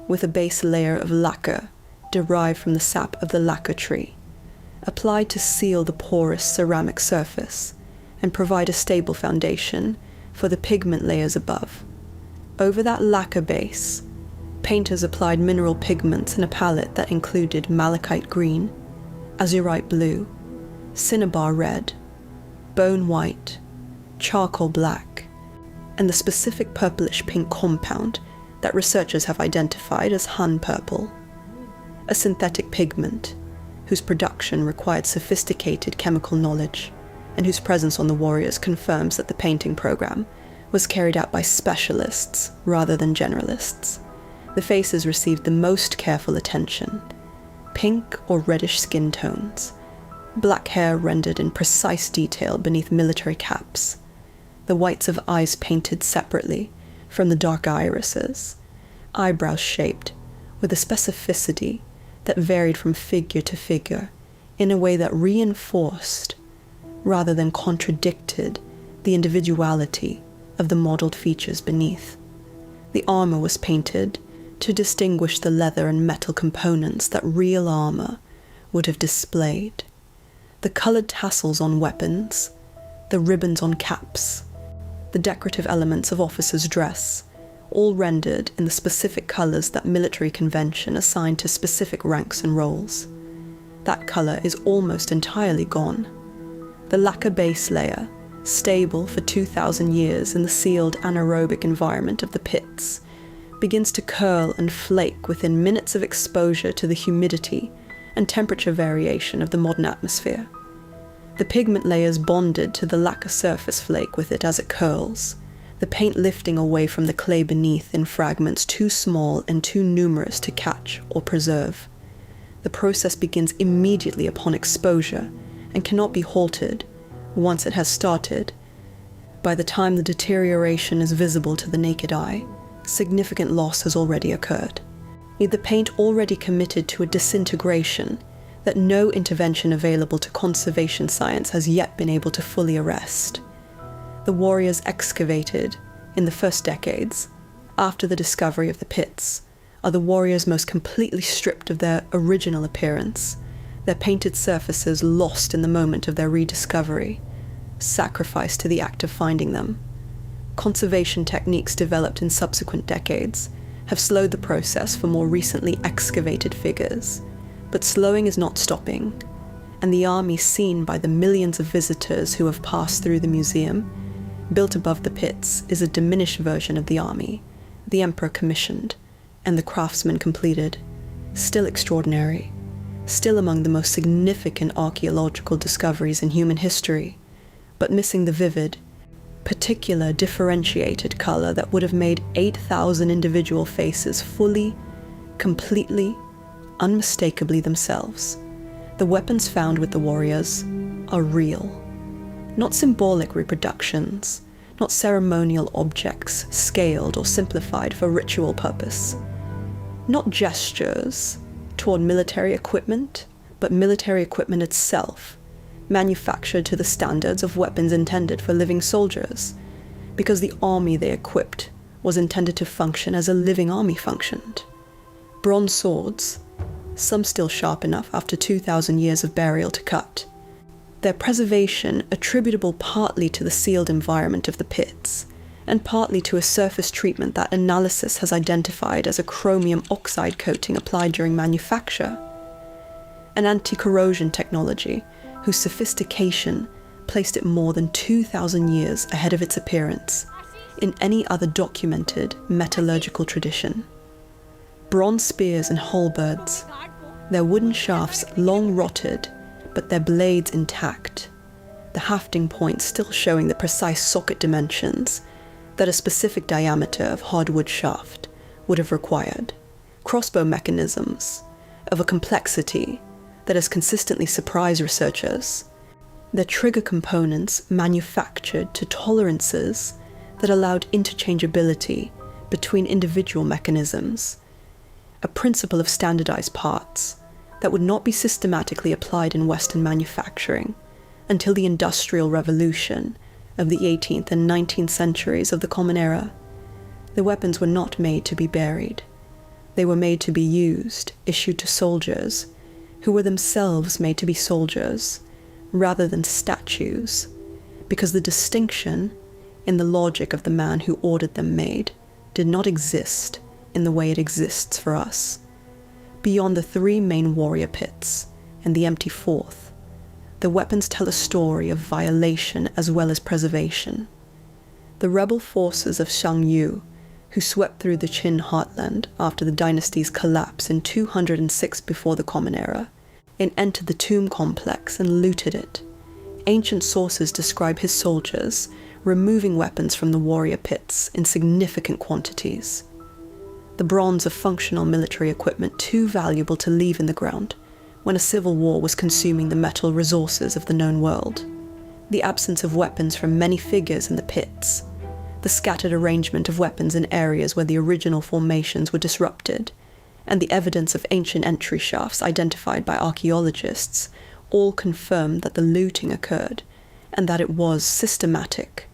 with a base layer of lacquer derived from the sap of the lacquer tree, applied to seal the porous ceramic surface and provide a stable foundation for the pigment layers above. Over that lacquer base, painters applied mineral pigments in a palette that included malachite green, azurite blue, cinnabar red, bone white, charcoal black, and the specific purplish-pink compound that researchers have identified as Han purple, a synthetic pigment whose production required sophisticated chemical knowledge and whose presence on the warriors confirms that the painting program was carried out by specialists rather than generalists. The faces received the most careful attention: pink or reddish skin tones, black hair rendered in precise detail beneath military caps, the whites of eyes painted separately from the dark irises, eyebrows shaped with a specificity that varied from figure to figure in a way that reinforced rather than contradicted the individuality of the modeled features beneath. The armor was painted to distinguish the leather and metal components that real armor would have displayed. The colored tassels on weapons, the ribbons on caps, the decorative elements of officers' dress, all rendered in the specific colors that military convention assigned to specific ranks and roles. That color is almost entirely gone. The lacquer base layer, stable for 2,000 years in the sealed anaerobic environment of the pits, begins to curl and flake within minutes of exposure to the humidity and temperature variation of the modern atmosphere. The pigment layers bonded to the lacquer surface flake with it as it curls, the paint lifting away from the clay beneath in fragments too small and too numerous to catch or preserve. The process begins immediately upon exposure and cannot be halted once it has started. By the time the deterioration is visible to the naked eye, significant loss has already occurred. The paint already committed to a disintegration that no intervention available to conservation science has yet been able to fully arrest. The warriors excavated in the first decades, after the discovery of the pits, are the warriors most completely stripped of their original appearance, their painted surfaces lost in the moment of their rediscovery, sacrificed to the act of finding them. Conservation techniques developed in subsequent decades have slowed the process for more recently excavated figures, but slowing is not stopping, and the army seen by the millions of visitors who have passed through the museum, built above the pits, is a diminished version of the army the emperor commissioned and the craftsman completed, still extraordinary, still among the most significant archaeological discoveries in human history, but missing the vivid, particular differentiated color that would have made 8,000 individual faces fully, completely, unmistakably themselves. The weapons found with the warriors are real, not symbolic reproductions, not ceremonial objects scaled or simplified for ritual purpose, not gestures toward military equipment, but military equipment itself, manufactured to the standards of weapons intended for living soldiers, because the army they equipped was intended to function as a living army functioned. Bronze swords, some still sharp enough after 2,000 years of burial to cut, their preservation attributable partly to the sealed environment of the pits, and partly to a surface treatment that analysis has identified as a chromium oxide coating applied during manufacture, an anti-corrosion technology whose sophistication placed it more than 2,000 years ahead of its appearance in any other documented metallurgical tradition. Bronze spears and halberds, their wooden shafts long rotted, but their blades intact, the hafting points still showing the precise socket dimensions that a specific diameter of hardwood shaft would have required. Crossbow mechanisms of a complexity that has consistently surprised researchers, their trigger components manufactured to tolerances that allowed interchangeability between individual mechanisms, a principle of standardized parts that would not be systematically applied in Western manufacturing until the Industrial Revolution of the 18th and 19th centuries of the Common Era. The weapons were not made to be buried. They were made to be used, issued to soldiers, who were themselves made to be soldiers, rather than statues, because the distinction, in the logic of the man who ordered them made, did not exist in the way it exists for us. Beyond the three main warrior pits and the empty fourth, the weapons tell a story of violation as well as preservation. The rebel forces of Shang Yu, who swept through the Qin heartland after the dynasty's collapse in 206 before the Common Era, and entered the tomb complex and looted it. Ancient sources describe his soldiers removing weapons from the warrior pits in significant quantities. The bronze of functional military equipment too valuable to leave in the ground when a civil war was consuming the metal resources of the known world. The absence of weapons from many figures in the pits, the scattered arrangement of weapons in areas where the original formations were disrupted, and the evidence of ancient entry shafts identified by archaeologists all confirm that the looting occurred and that it was systematic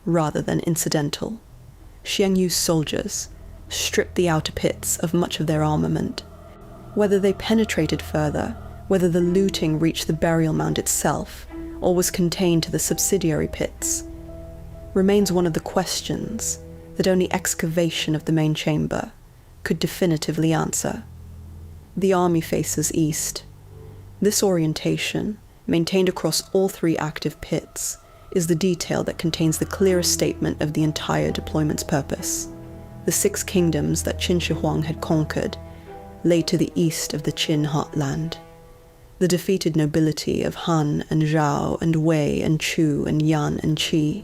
rather than incidental. Xiang Yu's soldiers stripped the outer pits of much of their armament. Whether they penetrated further, whether the looting reached the burial mound itself, or was contained to the subsidiary pits, remains one of the questions that only excavation of the main chamber could definitively answer. The army faces east. This orientation, maintained across all three active pits, is the detail that contains the clearest statement of the entire deployment's purpose. The 6 kingdoms that Qin Shi Huang had conquered lay to the east of the Qin heartland. The defeated nobility of Han and Zhao and Wei and Chu and Yan and Qi,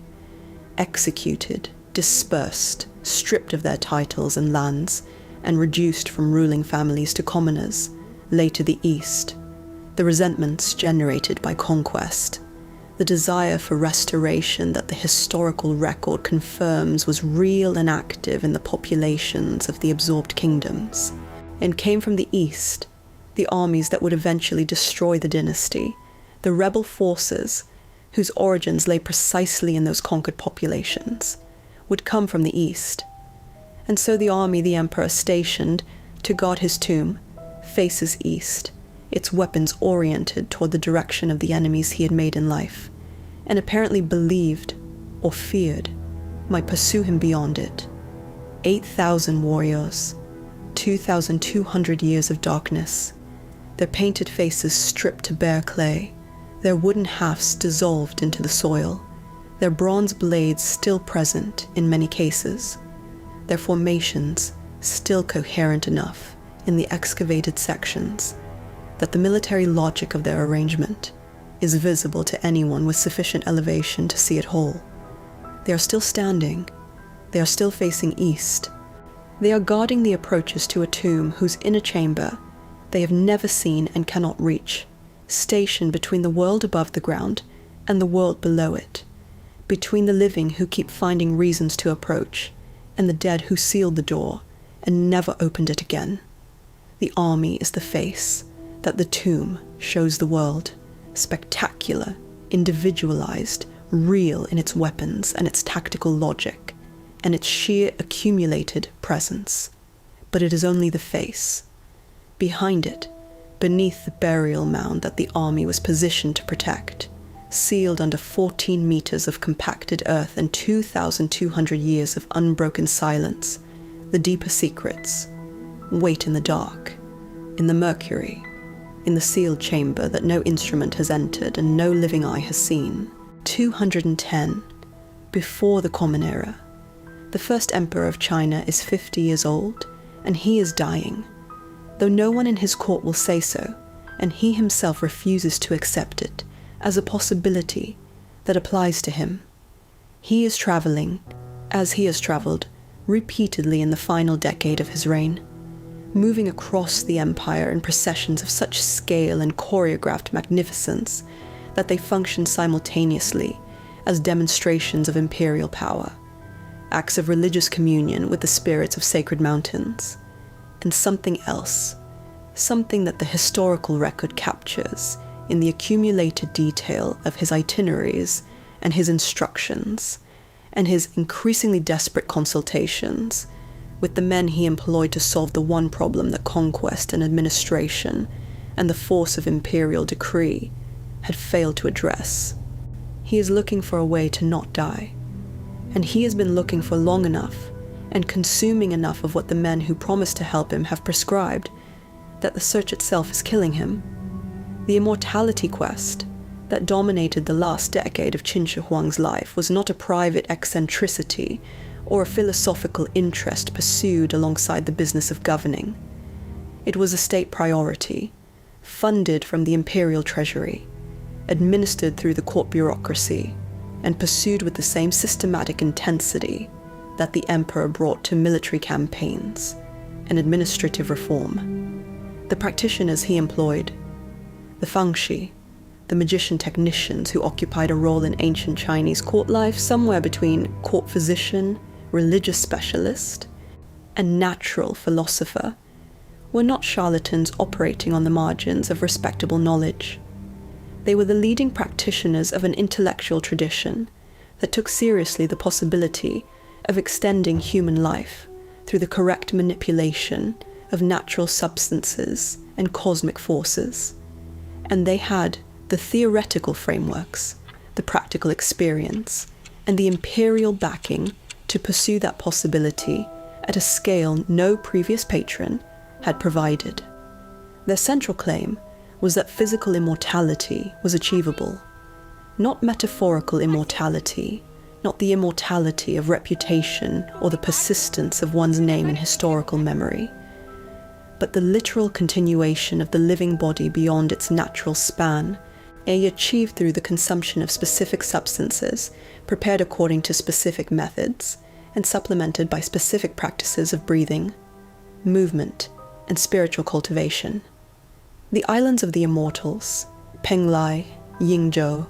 executed, dispersed, stripped of their titles and lands, and reduced from ruling families to commoners, lay to the east. The resentments generated by conquest, the desire for restoration that the historical record confirms was real and active in the populations of the absorbed kingdoms, and came from the east, the armies that would eventually destroy the dynasty, the rebel forces whose origins lay precisely in those conquered populations, would come from the east. And so the army the emperor stationed to guard his tomb faces east, its weapons oriented toward the direction of the enemies he had made in life, and apparently believed, or feared, might pursue him beyond it. 8,000 warriors, 2,200 years of darkness, their painted faces stripped to bare clay, their wooden hafts dissolved into the soil, their bronze blades still present in many cases, their formations still coherent enough in the excavated sections that the military logic of their arrangement is visible to anyone with sufficient elevation to see it whole. They are still standing, they are still facing east, they are guarding the approaches to a tomb whose inner chamber they have never seen and cannot reach, stationed between the world above the ground and the world below it, between the living who keep finding reasons to approach and the dead who sealed the door and never opened it again. The army is the face that the tomb shows the world, spectacular, individualized, real in its weapons and its tactical logic, and its sheer accumulated presence. But it is only the face. Behind it, beneath the burial mound that the army was positioned to protect, sealed under 14 meters of compacted earth and 2,200 years of unbroken silence, the deeper secrets wait in the dark, in the Mercury, in the sealed chamber that no instrument has entered and no living eye has seen. 210, before the Common Era. The first emperor of China is 50 years old, and he is dying, though no one in his court will say so, and he himself refuses to accept it as a possibility that applies to him. He is traveling, as he has traveled, repeatedly in the final decade of his reign, moving across the empire in processions of such scale and choreographed magnificence that they function simultaneously as demonstrations of imperial power, acts of religious communion with the spirits of sacred mountains, and something else, something that the historical record captures in the accumulated detail of his itineraries and his instructions, and his increasingly desperate consultations with the men he employed to solve the one problem that conquest and administration and the force of imperial decree had failed to address. He is looking for a way to not die, and he has been looking for long enough and consuming enough of what the men who promised to help him have prescribed that the search itself is killing him. The immortality quest, that dominated the last decade of Qin Shi Huang's life was not a private eccentricity or a philosophical interest pursued alongside the business of governing. It was a state priority, funded from the imperial treasury, administered through the court bureaucracy, and pursued with the same systematic intensity that the emperor brought to military campaigns and administrative reform. The practitioners he employed, the fangshi, the magician technicians who occupied a role in ancient Chinese court life somewhere between court physician, religious specialist, and natural philosopher, were not charlatans operating on the margins of respectable knowledge. They were the leading practitioners of an intellectual tradition that took seriously the possibility of extending human life through the correct manipulation of natural substances and cosmic forces. And they had the theoretical frameworks, the practical experience, and the imperial backing to pursue that possibility at a scale no previous patron had provided. Their central claim was that physical immortality was achievable, not metaphorical immortality, not the immortality of reputation or the persistence of one's name in historical memory, but the literal continuation of the living body beyond its natural span, achieved through the consumption of specific substances prepared according to specific methods and supplemented by specific practices of breathing, movement, and spiritual cultivation. The islands of the immortals, Penglai, Yingzhou,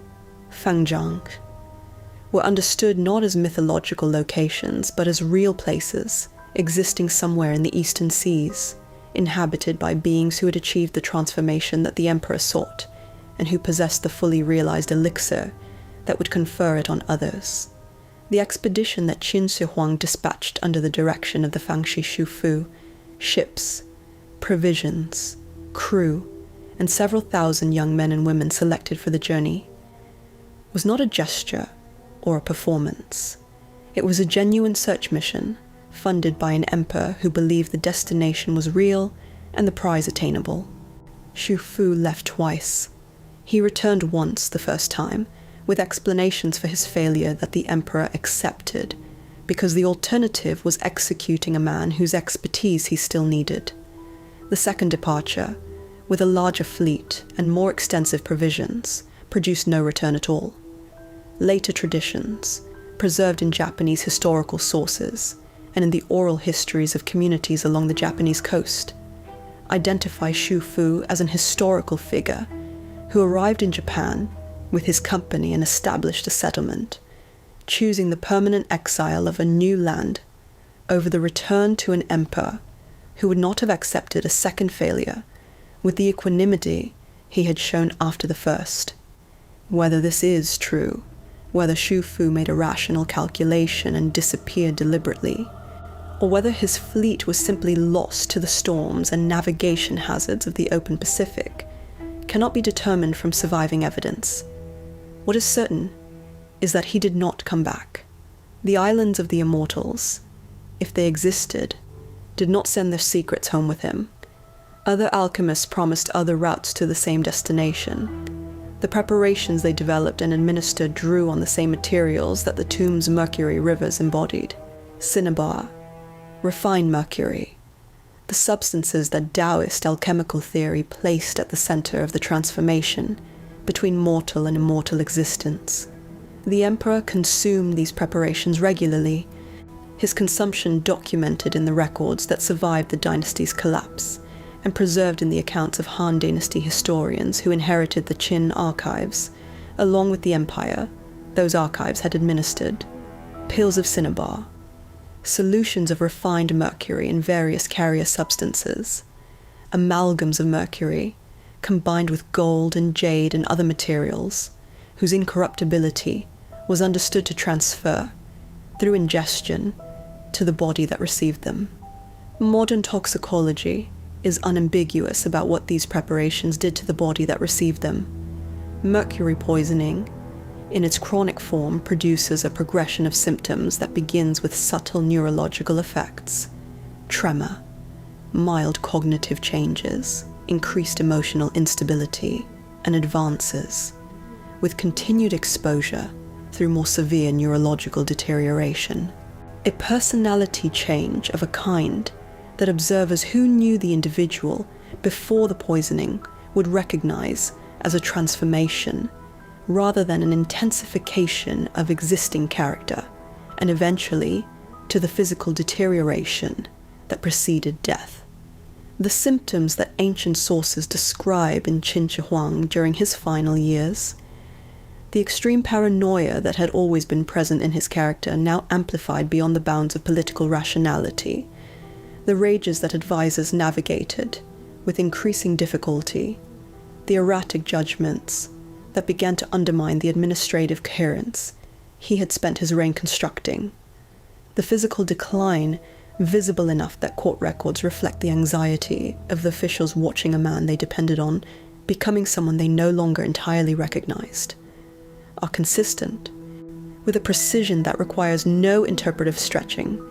Fangjiang, were understood not as mythological locations but as real places existing somewhere in the eastern seas, inhabited by beings who had achieved the transformation that the emperor sought and who possessed the fully realized elixir that would confer it on others. The expedition that Qin Shi Huang dispatched under the direction of the Fangshi Shufu, ships, provisions, crew, and several thousand young men and women selected for the journey, was not a gesture or a performance. It was a genuine search mission, funded by an emperor who believed the destination was real and the prize attainable. Shu Fu left twice. He returned once the first time, with explanations for his failure that the emperor accepted, because the alternative was executing a man whose expertise he still needed. The second departure, with a larger fleet and more extensive provisions, produced no return at all. Later traditions, preserved in Japanese historical sources and in the oral histories of communities along the Japanese coast, identify Shu Fu as an historical figure who arrived in Japan with his company and established a settlement, choosing the permanent exile of a new land over the return to an emperor who would not have accepted a second failure with the equanimity he had shown after the first. Whether this is true, whether Shu Fu made a rational calculation and disappeared deliberately, or whether his fleet was simply lost to the storms and navigation hazards of the open Pacific, cannot be determined from surviving evidence. What is certain is that he did not come back. The islands of the immortals, if they existed, did not send their secrets home with him. Other alchemists promised other routes to the same destination. The preparations they developed and administered drew on the same materials that the tomb's Mercury rivers embodied: cinnabar, refined mercury, the substances that Taoist alchemical theory placed at the center of the transformation between mortal and immortal existence. The emperor consumed these preparations regularly, his consumption documented in the records that survived the dynasty's collapse and preserved in the accounts of Han Dynasty historians who inherited the Qin archives. Along with the empire, those archives had administered pills of cinnabar, solutions of refined mercury in various carrier substances, amalgams of mercury combined with gold and jade and other materials whose incorruptibility was understood to transfer, through ingestion, to the body that received them. Modern toxicology is unambiguous about what these preparations did to the body that received them. Mercury poisoning, in its chronic form, produces a progression of symptoms that begins with subtle neurological effects: tremor, mild cognitive changes, increased emotional instability, and advances, with continued exposure through more severe neurological deterioration. A personality change of a kind that observers who knew the individual before the poisoning would recognize as a transformation rather than an intensification of existing character, and eventually to the physical deterioration that preceded death. The symptoms that ancient sources describe in Qin Shi Huang during his final years, the extreme paranoia that had always been present in his character now amplified beyond the bounds of political rationality, the rages that advisors navigated with increasing difficulty, the erratic judgments that began to undermine the administrative coherence he had spent his reign constructing, the physical decline visible enough that court records reflect the anxiety of the officials watching a man they depended on becoming someone they no longer entirely recognized, are consistent with a precision that requires no interpretive stretching,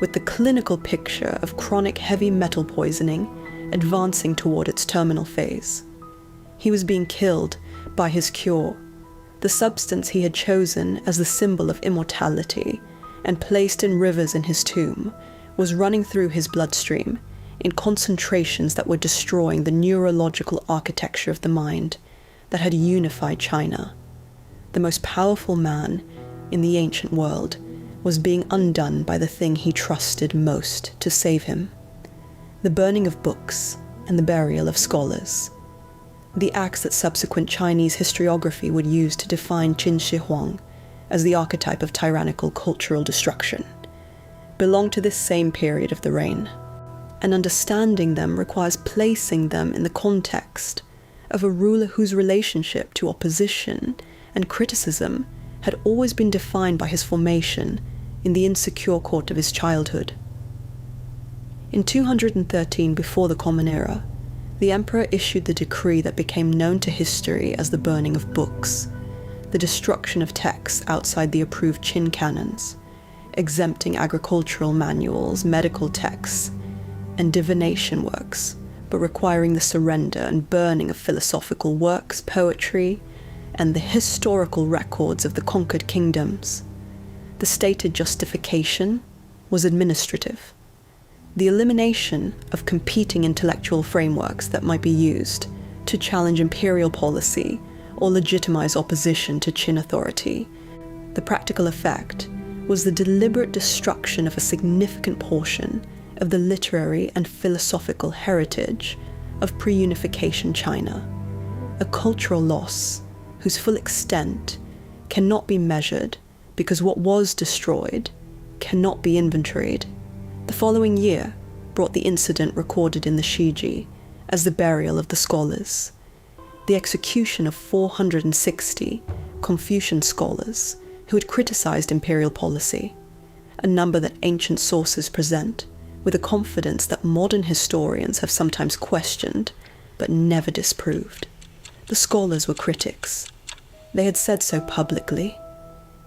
with the clinical picture of chronic heavy metal poisoning advancing toward its terminal phase. He was being killed by his cure, the substance he had chosen as the symbol of immortality and placed in rivers in his tomb was running through his bloodstream in concentrations that were destroying the neurological architecture of the mind that had unified China. The most powerful man in the ancient world was being undone by the thing he trusted most to save him: the burning of books and the burial of scholars. The acts that subsequent Chinese historiography would use to define Qin Shi Huang as the archetype of tyrannical cultural destruction belong to this same period of the reign, and understanding them requires placing them in the context of a ruler whose relationship to opposition and criticism had always been defined by his formation in the insecure court of his childhood. In 213 before the Common Era, the emperor issued the decree that became known to history as the burning of books, the destruction of texts outside the approved Qin canons, exempting agricultural manuals, medical texts, and divination works, but requiring the surrender and burning of philosophical works, poetry, and the historical records of the conquered kingdoms. The stated justification was administrative: the elimination of competing intellectual frameworks that might be used to challenge imperial policy or legitimize opposition to Qin authority. The practical effect was the deliberate destruction of a significant portion of the literary and philosophical heritage of pre-unification China, a cultural loss whose full extent cannot be measured because what was destroyed cannot be inventoried. The following year brought the incident recorded in the Shiji as the burial of the scholars, the execution of 460 Confucian scholars who had criticized imperial policy, a number that ancient sources present with a confidence that modern historians have sometimes questioned but never disproved. The scholars were critics. They had said so publicly,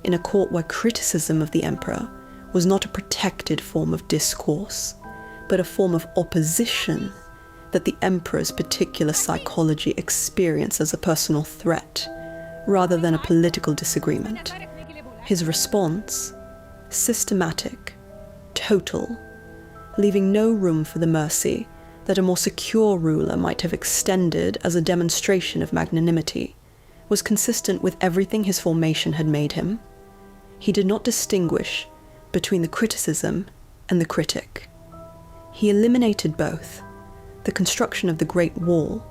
in a court where criticism of the emperor was not a protected form of discourse, but a form of opposition that the emperor's particular psychology experienced as a personal threat, rather than a political disagreement. His response: systematic, total, leaving no room for the mercy that a more secure ruler might have extended as a demonstration of magnanimity, was consistent with everything his formation had made him. He did not distinguish between the criticism and the critic. He eliminated both: the construction of the Great Wall,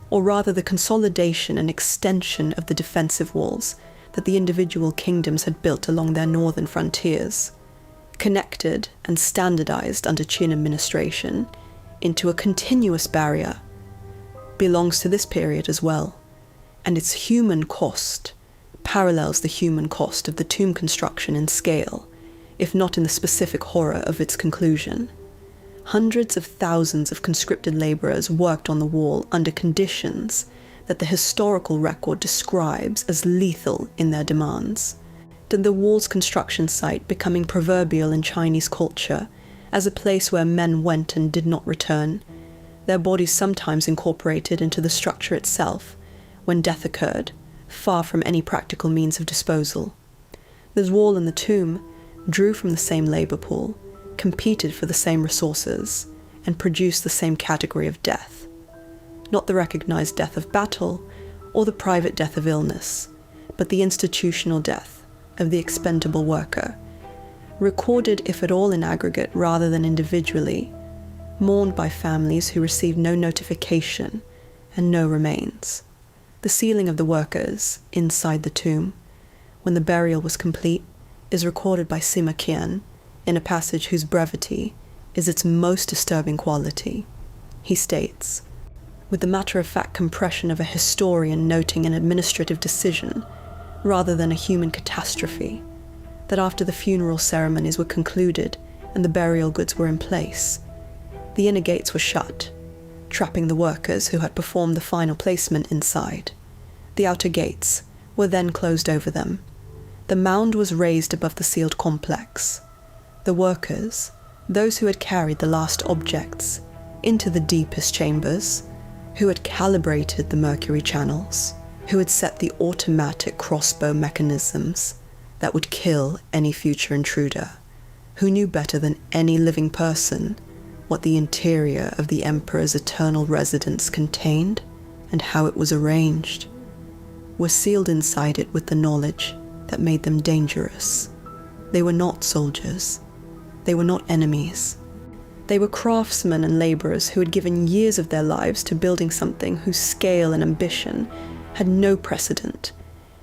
or rather the consolidation and extension of the defensive walls that the individual kingdoms had built along their northern frontiers, connected and standardized under Qin administration into a continuous barrier, belongs to this period as well, and its human cost parallels the human cost of the tomb construction in scale, if not in the specific horror of its conclusion. Hundreds of thousands of conscripted laborers worked on the wall under conditions that the historical record describes as lethal in their demands. Did the wall's construction site becoming proverbial in Chinese culture as a place where men went and did not return, their bodies sometimes incorporated into the structure itself when death occurred, far from any practical means of disposal. The wall and the tomb drew from the same labour pool, competed for the same resources, and produced the same category of death. Not the recognised death of battle, or the private death of illness, but the institutional death of the expendable worker, recorded if at all in aggregate rather than individually, mourned by families who received no notification and no remains. The sealing of the workers inside the tomb, when the burial was complete, is recorded by Sima Qian in a passage whose brevity is its most disturbing quality. He states, with the matter-of-fact compression of a historian noting an administrative decision rather than a human catastrophe, that after the funeral ceremonies were concluded and the burial goods were in place, the inner gates were shut, trapping the workers who had performed the final placement inside. The outer gates were then closed over them. The mound was raised above the sealed complex. The workers, those who had carried the last objects into the deepest chambers, who had calibrated the Mercury channels, who had set the automatic crossbow mechanisms that would kill any future intruder, who knew better than any living person what the interior of the Emperor's eternal residence contained and how it was arranged, were sealed inside it with the knowledge that made them dangerous. They were not soldiers. They were not enemies. They were craftsmen and labourers who had given years of their lives to building something whose scale and ambition had no precedent,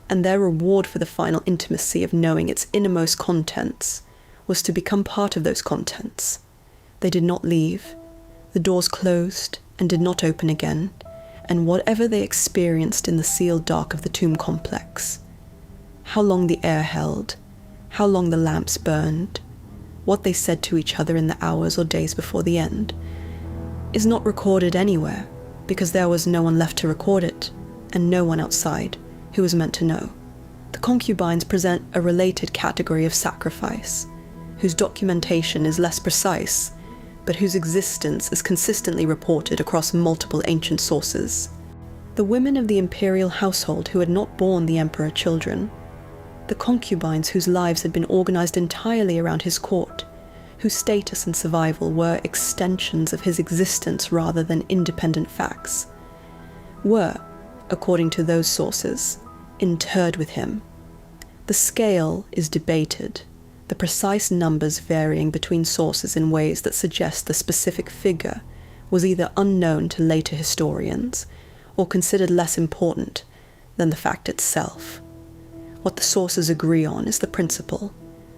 and their reward for the final intimacy of knowing its innermost contents was to become part of those contents. They did not leave. The doors closed and did not open again, and whatever they experienced in the sealed dark of the tomb complex, how long the air held, how long the lamps burned, what they said to each other in the hours or days before the end, is not recorded anywhere, because there was no one left to record it, and no one outside who was meant to know. The concubines present a related category of sacrifice, whose documentation is less precise, but whose existence is consistently reported across multiple ancient sources. The women of the imperial household who had not borne the emperor children, the concubines whose lives had been organized entirely around his court, whose status and survival were extensions of his existence rather than independent facts, were, according to those sources, interred with him. The scale is debated, the precise numbers varying between sources in ways that suggest the specific figure was either unknown to later historians or considered less important than the fact itself. What the sources agree on is the principle: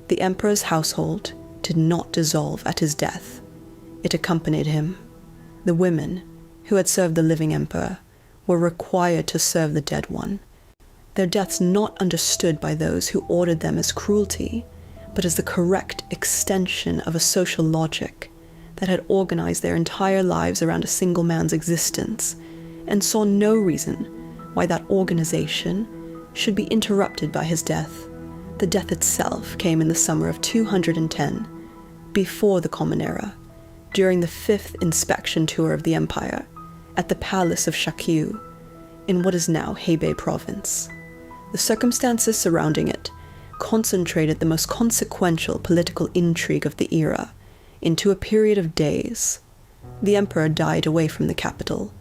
the emperor's household did not dissolve at his death. It accompanied him. The women, who had served the living emperor, were required to serve the dead one, their deaths not understood by those who ordered them as cruelty, but as the correct extension of a social logic that had organized their entire lives around a single man's existence, and saw no reason why that organization should be interrupted by his death. The death itself came in the summer of 210, before the Common Era, during the 5th inspection tour of the empire, at the palace of Shakyu, in what is now Hebei province. The circumstances surrounding it concentrated the most consequential political intrigue of the era into a period of days. The emperor died away from the capital,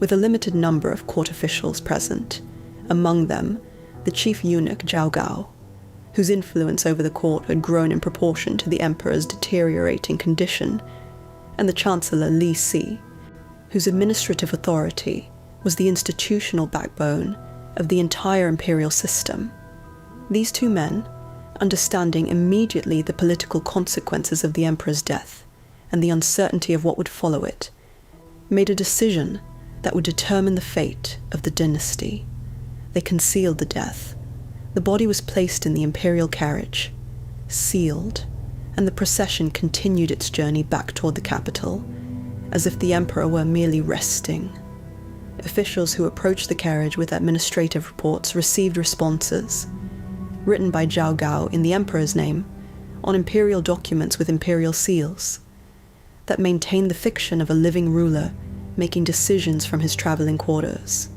with a limited number of court officials present, among them the chief eunuch Zhao Gao, whose influence over the court had grown in proportion to the emperor's deteriorating condition, and the chancellor Li Si, whose administrative authority was the institutional backbone of the entire imperial system. These two men, understanding immediately the political consequences of the emperor's death and the uncertainty of what would follow it, made a decision that would determine the fate of the dynasty. They concealed the death. The body was placed in the imperial carriage, sealed, and the procession continued its journey back toward the capital, as if the emperor were merely resting. Officials who approached the carriage with administrative reports received responses, written by Zhao Gao in the emperor's name, on imperial documents with imperial seals, that maintained the fiction of a living ruler making decisions from his traveling quarters.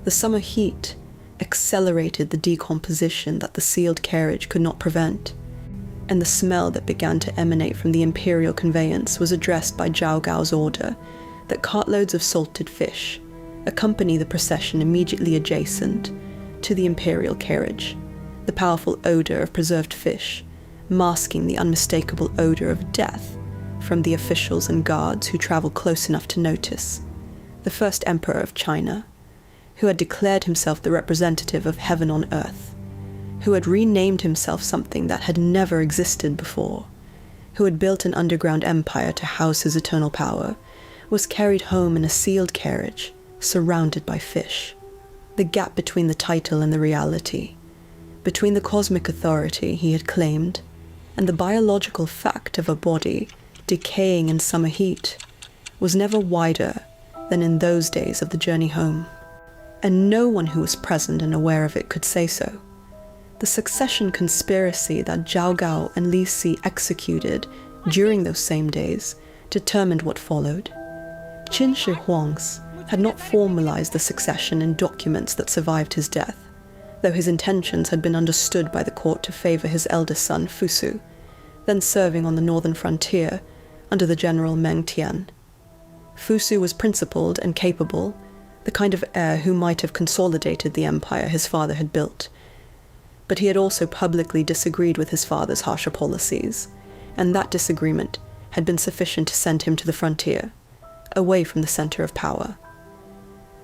The summer heat accelerated the decomposition that the sealed carriage could not prevent, and the smell that began to emanate from the imperial conveyance was addressed by Zhao Gao's order that cartloads of salted fish accompany the procession immediately adjacent to the imperial carriage, the powerful odor of preserved fish masking the unmistakable odor of death from the officials and guards who traveled close enough to notice. The first emperor of China, who had declared himself the representative of heaven on earth, who had renamed himself something that had never existed before, who had built an underground empire to house his eternal power, was carried home in a sealed carriage, surrounded by fish. The gap between the title and the reality, between the cosmic authority he had claimed and the biological fact of a body decaying in summer heat, was never wider than in those days of the journey home. And no one who was present and aware of it could say so. The succession conspiracy that Zhao Gao and Li Si executed during those same days determined what followed. Qin Shi Huang's had not formalized the succession in documents that survived his death, though his intentions had been understood by the court to favor his eldest son, Fusu, then serving on the northern frontier under the general Meng Tian. Fusu was principled and capable, the kind of heir who might have consolidated the empire his father had built. But he had also publicly disagreed with his father's harsher policies, and that disagreement had been sufficient to send him to the frontier, away from the center of power.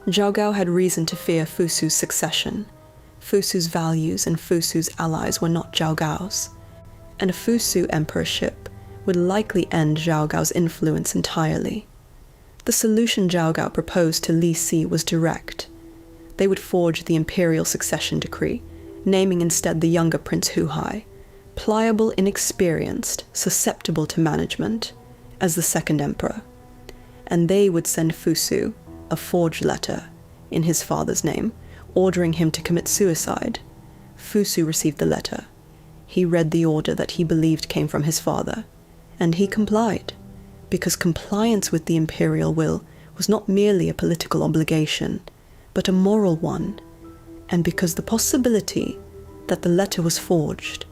Zhao Gao had reason to fear Fusu's succession. Fusu's values and Fusu's allies were not Zhao Gao's, and a Fusu emperorship would likely end Zhao Gao's influence entirely. The solution Zhao Gao proposed to Li Si was direct. They would forge the imperial succession decree, naming instead the younger Prince Huhai, pliable, inexperienced, susceptible to management, as the second emperor. And they would send Fusu a forged letter in his father's name, ordering him to commit suicide. Fusu received the letter. He read the order that he believed came from his father, and he complied, because compliance with the imperial will was not merely a political obligation, but a moral one, and because the possibility that the letter was forged,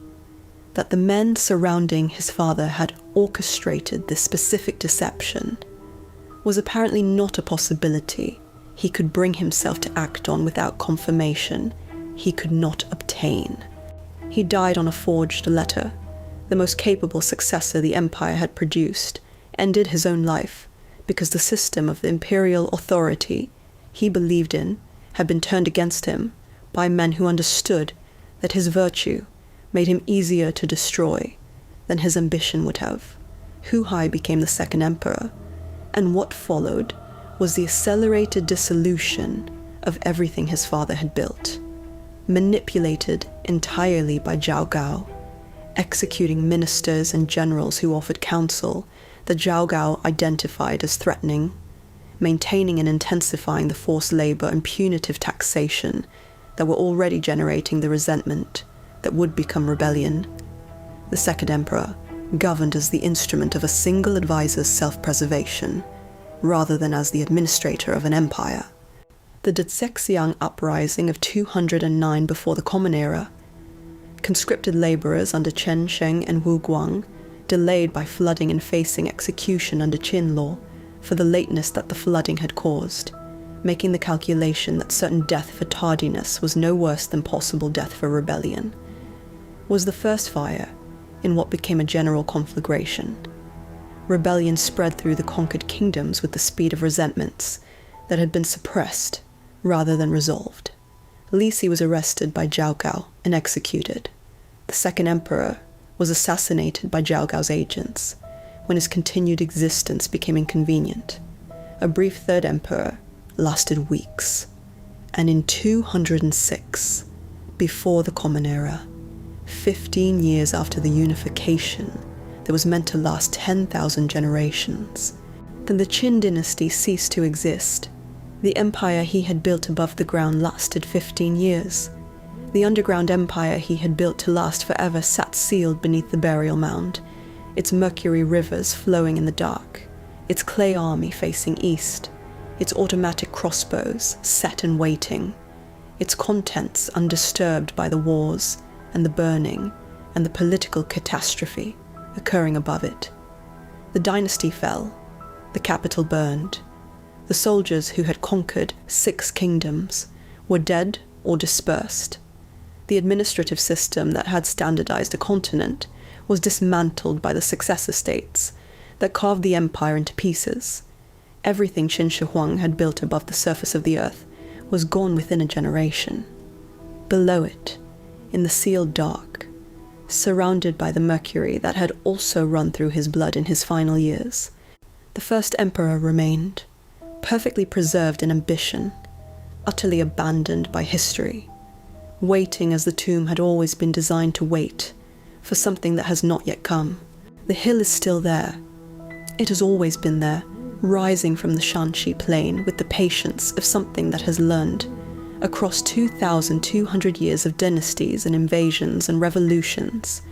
that the men surrounding his father had orchestrated this specific deception, was apparently not a possibility he could bring himself to act on without confirmation he could not obtain. He died on a forged letter. The most capable successor the empire had produced ended his own life because the system of the imperial authority he believed in had been turned against him by men who understood that his virtue made him easier to destroy than his ambition would have. Huhai became the second emperor, and what followed was the accelerated dissolution of everything his father had built, manipulated entirely by Zhao Gao, executing ministers and generals who offered counsel that Zhao Gao identified as threatening, maintaining and intensifying the forced labor and punitive taxation that were already generating the resentment that would become rebellion. The second emperor governed as the instrument of a single advisor's self-preservation, rather than as the administrator of an empire. The Dezexiang uprising of 209 before the Common Era, conscripted laborers under Chen Sheng and Wu Guang, delayed by flooding and facing execution under Qin law for the lateness that the flooding had caused, making the calculation that certain death for tardiness was no worse than possible death for rebellion, was the first fire in what became a general conflagration. Rebellion spread through the conquered kingdoms with the speed of resentments that had been suppressed rather than resolved. Li Si was arrested by Zhao Gao and executed. The second emperor was assassinated by Zhao Gao's agents when his continued existence became inconvenient. A brief third emperor lasted weeks, and in 206, before the Common Era, 15 years after the unification that was meant to last 10,000 generations, then the Qin dynasty ceased to exist. The empire he had built above the ground lasted 15 years. The underground empire he had built to last forever sat sealed beneath the burial mound, its Mercury rivers flowing in the dark, its clay army facing east, its automatic crossbows set and waiting, its contents undisturbed by the wars and the burning and the political catastrophe occurring above it. The dynasty fell, the capital burned. The soldiers who had conquered 6 kingdoms were dead or dispersed. The administrative system that had standardized a continent was dismantled by the successor states that carved the empire into pieces. Everything Qin Shi Huang had built above the surface of the earth was gone within a generation. Below it, in the sealed dark, surrounded by the Mercury that had also run through his blood in his final years, the first emperor remained, perfectly preserved in ambition, utterly abandoned by history, waiting as the tomb had always been designed to wait, for something that has not yet come. The hill is still there. It has always been there, rising from the Shanxi plain with the patience of something that has learned, across 2,200 years of dynasties and invasions and revolutions,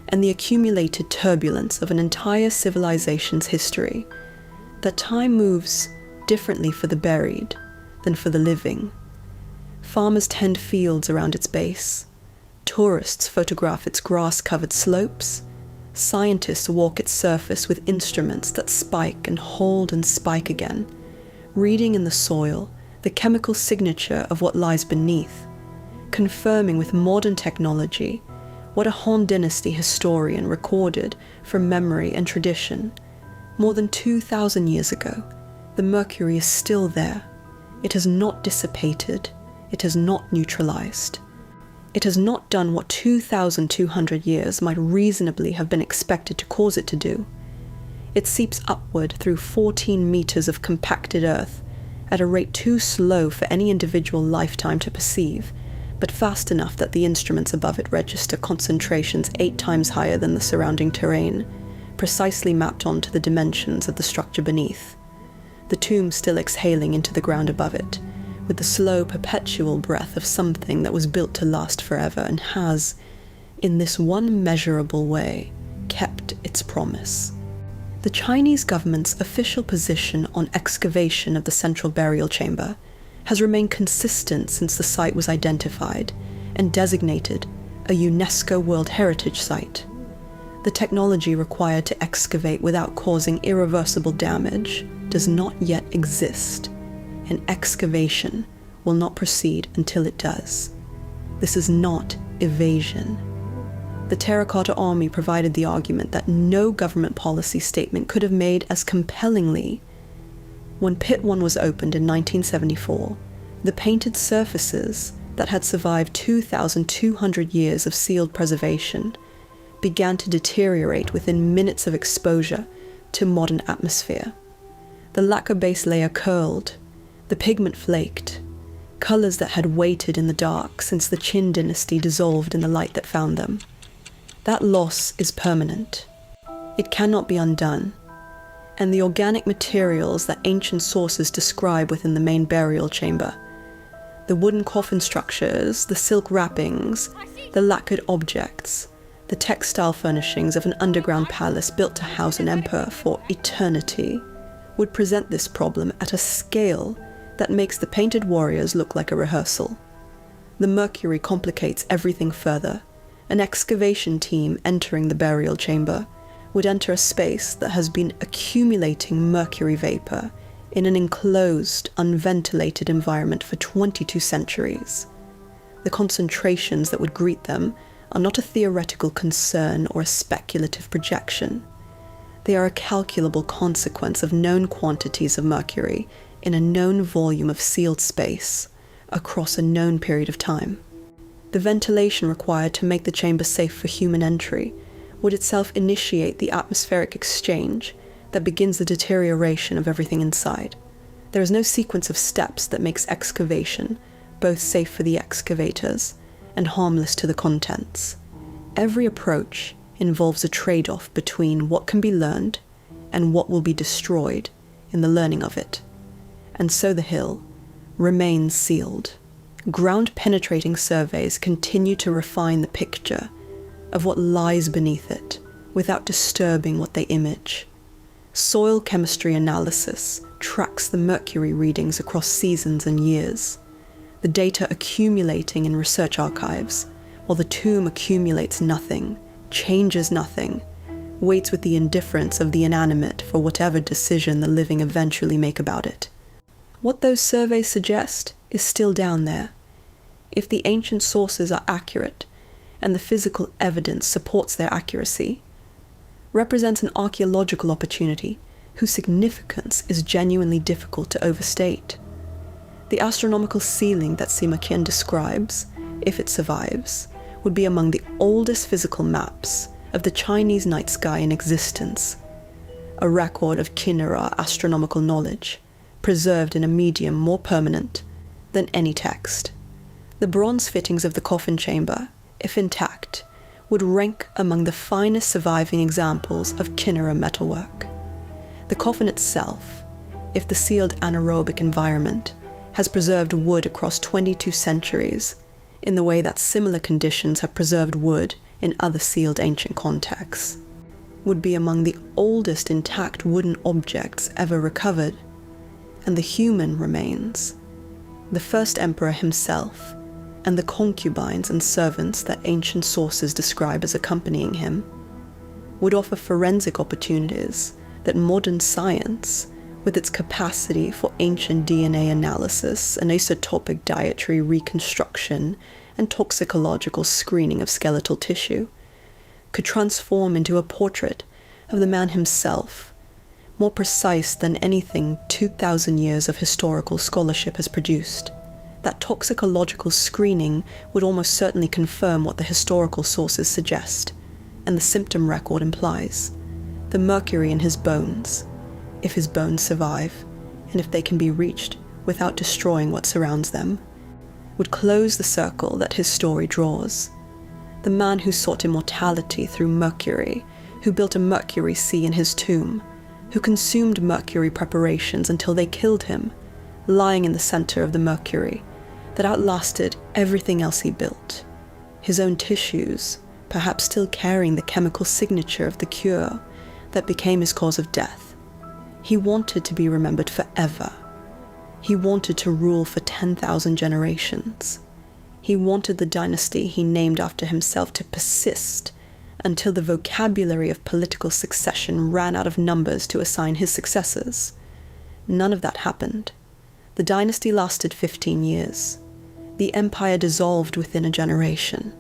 and the accumulated turbulence of an entire civilization's history, that time moves differently for the buried than for the living. Farmers tend fields around its base. Tourists photograph its grass-covered slopes. Scientists walk its surface with instruments that spike and hold and spike again, reading in the soil the chemical signature of what lies beneath, confirming with modern technology what a Han Dynasty historian recorded from memory and tradition. More than 2,000 years ago, the Mercury is still there. It has not dissipated. It has not neutralized. It has not done what 2,200 years might reasonably have been expected to cause it to do. It seeps upward through 14 meters of compacted earth at a rate too slow for any individual lifetime to perceive, but fast enough that the instruments above it register concentrations 8 times higher than the surrounding terrain, precisely mapped onto the dimensions of the structure beneath. The tomb still exhaling into the ground above it, with the slow, perpetual breath of something that was built to last forever and has, in this one measurable way, kept its promise. The Chinese government's official position on excavation of the central burial chamber has remained consistent since the site was identified and designated a UNESCO World Heritage Site. The technology required to excavate without causing irreversible damage does not yet exist, and excavation will not proceed until it does. This is not evasion. The Terracotta Army provided the argument that no government policy statement could have made as compellingly. When Pit 1 was opened in 1974, the painted surfaces that had survived 2,200 years of sealed preservation began to deteriorate within minutes of exposure to modern atmosphere. The lacquer base layer curled, the pigment flaked, colors that had waited in the dark since the Qin dynasty dissolved in the light that found them. That loss is permanent. It cannot be undone, and the organic materials that ancient sources describe within the main burial chamber, the wooden coffin structures, the silk wrappings, the lacquered objects, the textile furnishings of an underground palace built to house an emperor for eternity, would present this problem at a scale that makes the painted warriors look like a rehearsal. The Mercury complicates everything further. An excavation team entering the burial chamber would enter a space that has been accumulating mercury vapor in an enclosed, unventilated environment for 22 centuries. The concentrations that would greet them are not a theoretical concern or a speculative projection. They are a calculable consequence of known quantities of mercury in a known volume of sealed space across a known period of time. The ventilation required to make the chamber safe for human entry would itself initiate the atmospheric exchange that begins the deterioration of everything inside. There is no sequence of steps that makes excavation both safe for the excavators and harmless to the contents. Every approach involves a trade-off between what can be learned and what will be destroyed in the learning of it. And so the hill remains sealed. Ground-penetrating surveys continue to refine the picture of what lies beneath it without disturbing what they image. Soil chemistry analysis tracks the mercury readings across seasons and years. the data accumulating in research archives, while the tomb accumulates nothing, changes nothing, waits with the indifference of the inanimate for whatever decision the living eventually make about it. What those surveys suggest is still down there. If the ancient sources are accurate, and the physical evidence supports their accuracy, represents an archaeological opportunity whose significance is genuinely difficult to overstate. The astronomical ceiling that Sima Qian describes, if it survives, would be among the oldest physical maps of the Chinese night sky in existence, a record of Qinara astronomical knowledge, preserved in a medium more permanent than any text. The bronze fittings of the coffin chamber, if intact, would rank among the finest surviving examples of Qinara metalwork. The coffin itself, if the sealed anaerobic environment, has preserved wood across 22 centuries, in the way that similar conditions have preserved wood in other sealed ancient contexts, would be among the oldest intact wooden objects ever recovered, and the human remains, the first emperor himself, and the concubines and servants that ancient sources describe as accompanying him, would offer forensic opportunities that modern science, with its capacity for ancient DNA analysis and isotopic dietary reconstruction and toxicological screening of skeletal tissue, could transform into a portrait of the man himself, more precise than anything 2,000 years of historical scholarship has produced. That toxicological screening would almost certainly confirm what the historical sources suggest, and the symptom record implies. The mercury in his bones, if his bones survive, and if they can be reached without destroying what surrounds them, would close the circle that his story draws. The man who sought immortality through mercury, who built a mercury sea in his tomb, who consumed mercury preparations until they killed him, lying in the center of the mercury that outlasted everything else he built, his own tissues, perhaps still carrying the chemical signature of the cure that became his cause of death. He wanted to be remembered forever. He wanted to rule for 10,000 generations. He wanted the dynasty he named after himself to persist until the vocabulary of political succession ran out of numbers to assign his successors. None of that happened. The dynasty lasted 15 years. The empire dissolved within a generation.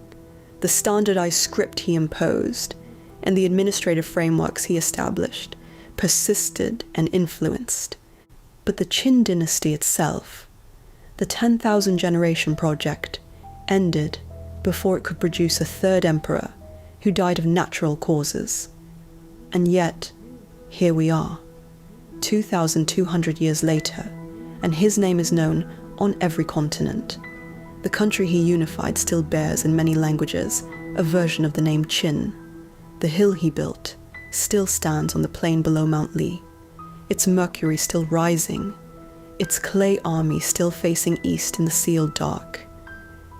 The standardized script he imposed and the administrative frameworks he established persisted and influenced. But the Qin dynasty itself, the 10,000 generation project, ended before it could produce a third emperor who died of natural causes. And yet, here we are, 2,200 years later, and his name is known on every continent. The country he unified still bears in many languages a version of the name Qin. The hill he built still stands on the plain below Mount Li, its mercury still rising, its clay army still facing east in the sealed dark,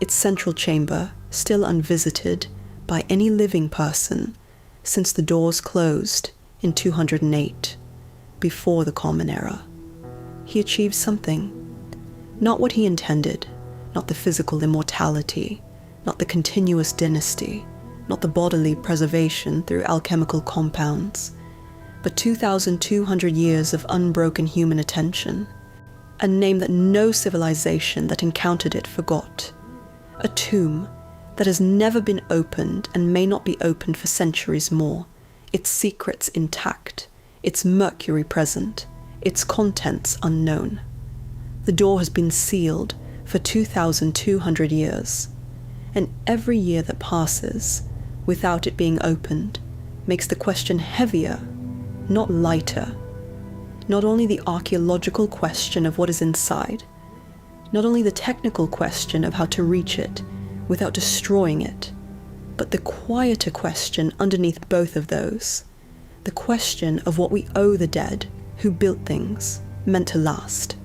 its central chamber still unvisited by any living person since the doors closed in 208, before the Common Era. He achieved something, not what he intended, not the physical immortality, not the continuous dynasty, not the bodily preservation through alchemical compounds, but 2,200 years of unbroken human attention, a name that no civilization that encountered it forgot, a tomb that has never been opened and may not be opened for centuries more, its secrets intact, its mercury present, its contents unknown. The door has been sealed for 2,200 years, and every year that passes without it being opened makes the question heavier, not lighter. Not only the archaeological question of what is inside, not only the technical question of how to reach it without destroying it, but the quieter question underneath both of those, the question of what we owe the dead who built things meant to last.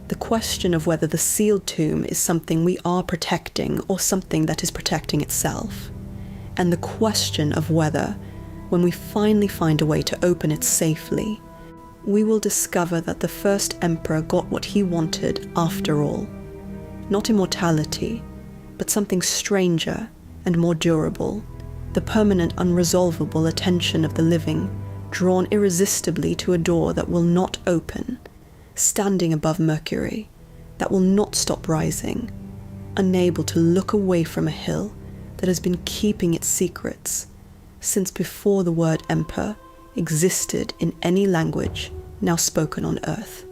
The question of whether the sealed tomb is something we are protecting or something that is protecting itself. And the question of whether, when we finally find a way to open it safely, we will discover that the first emperor got what he wanted after all. not immortality, but something stranger and more durable, the permanent unresolvable attention of the living, drawn irresistibly to a door that will not open, standing above Mercury, that will not stop rising, unable to look away from a hill that has been keeping its secrets since before the word emperor existed in any language now spoken on earth.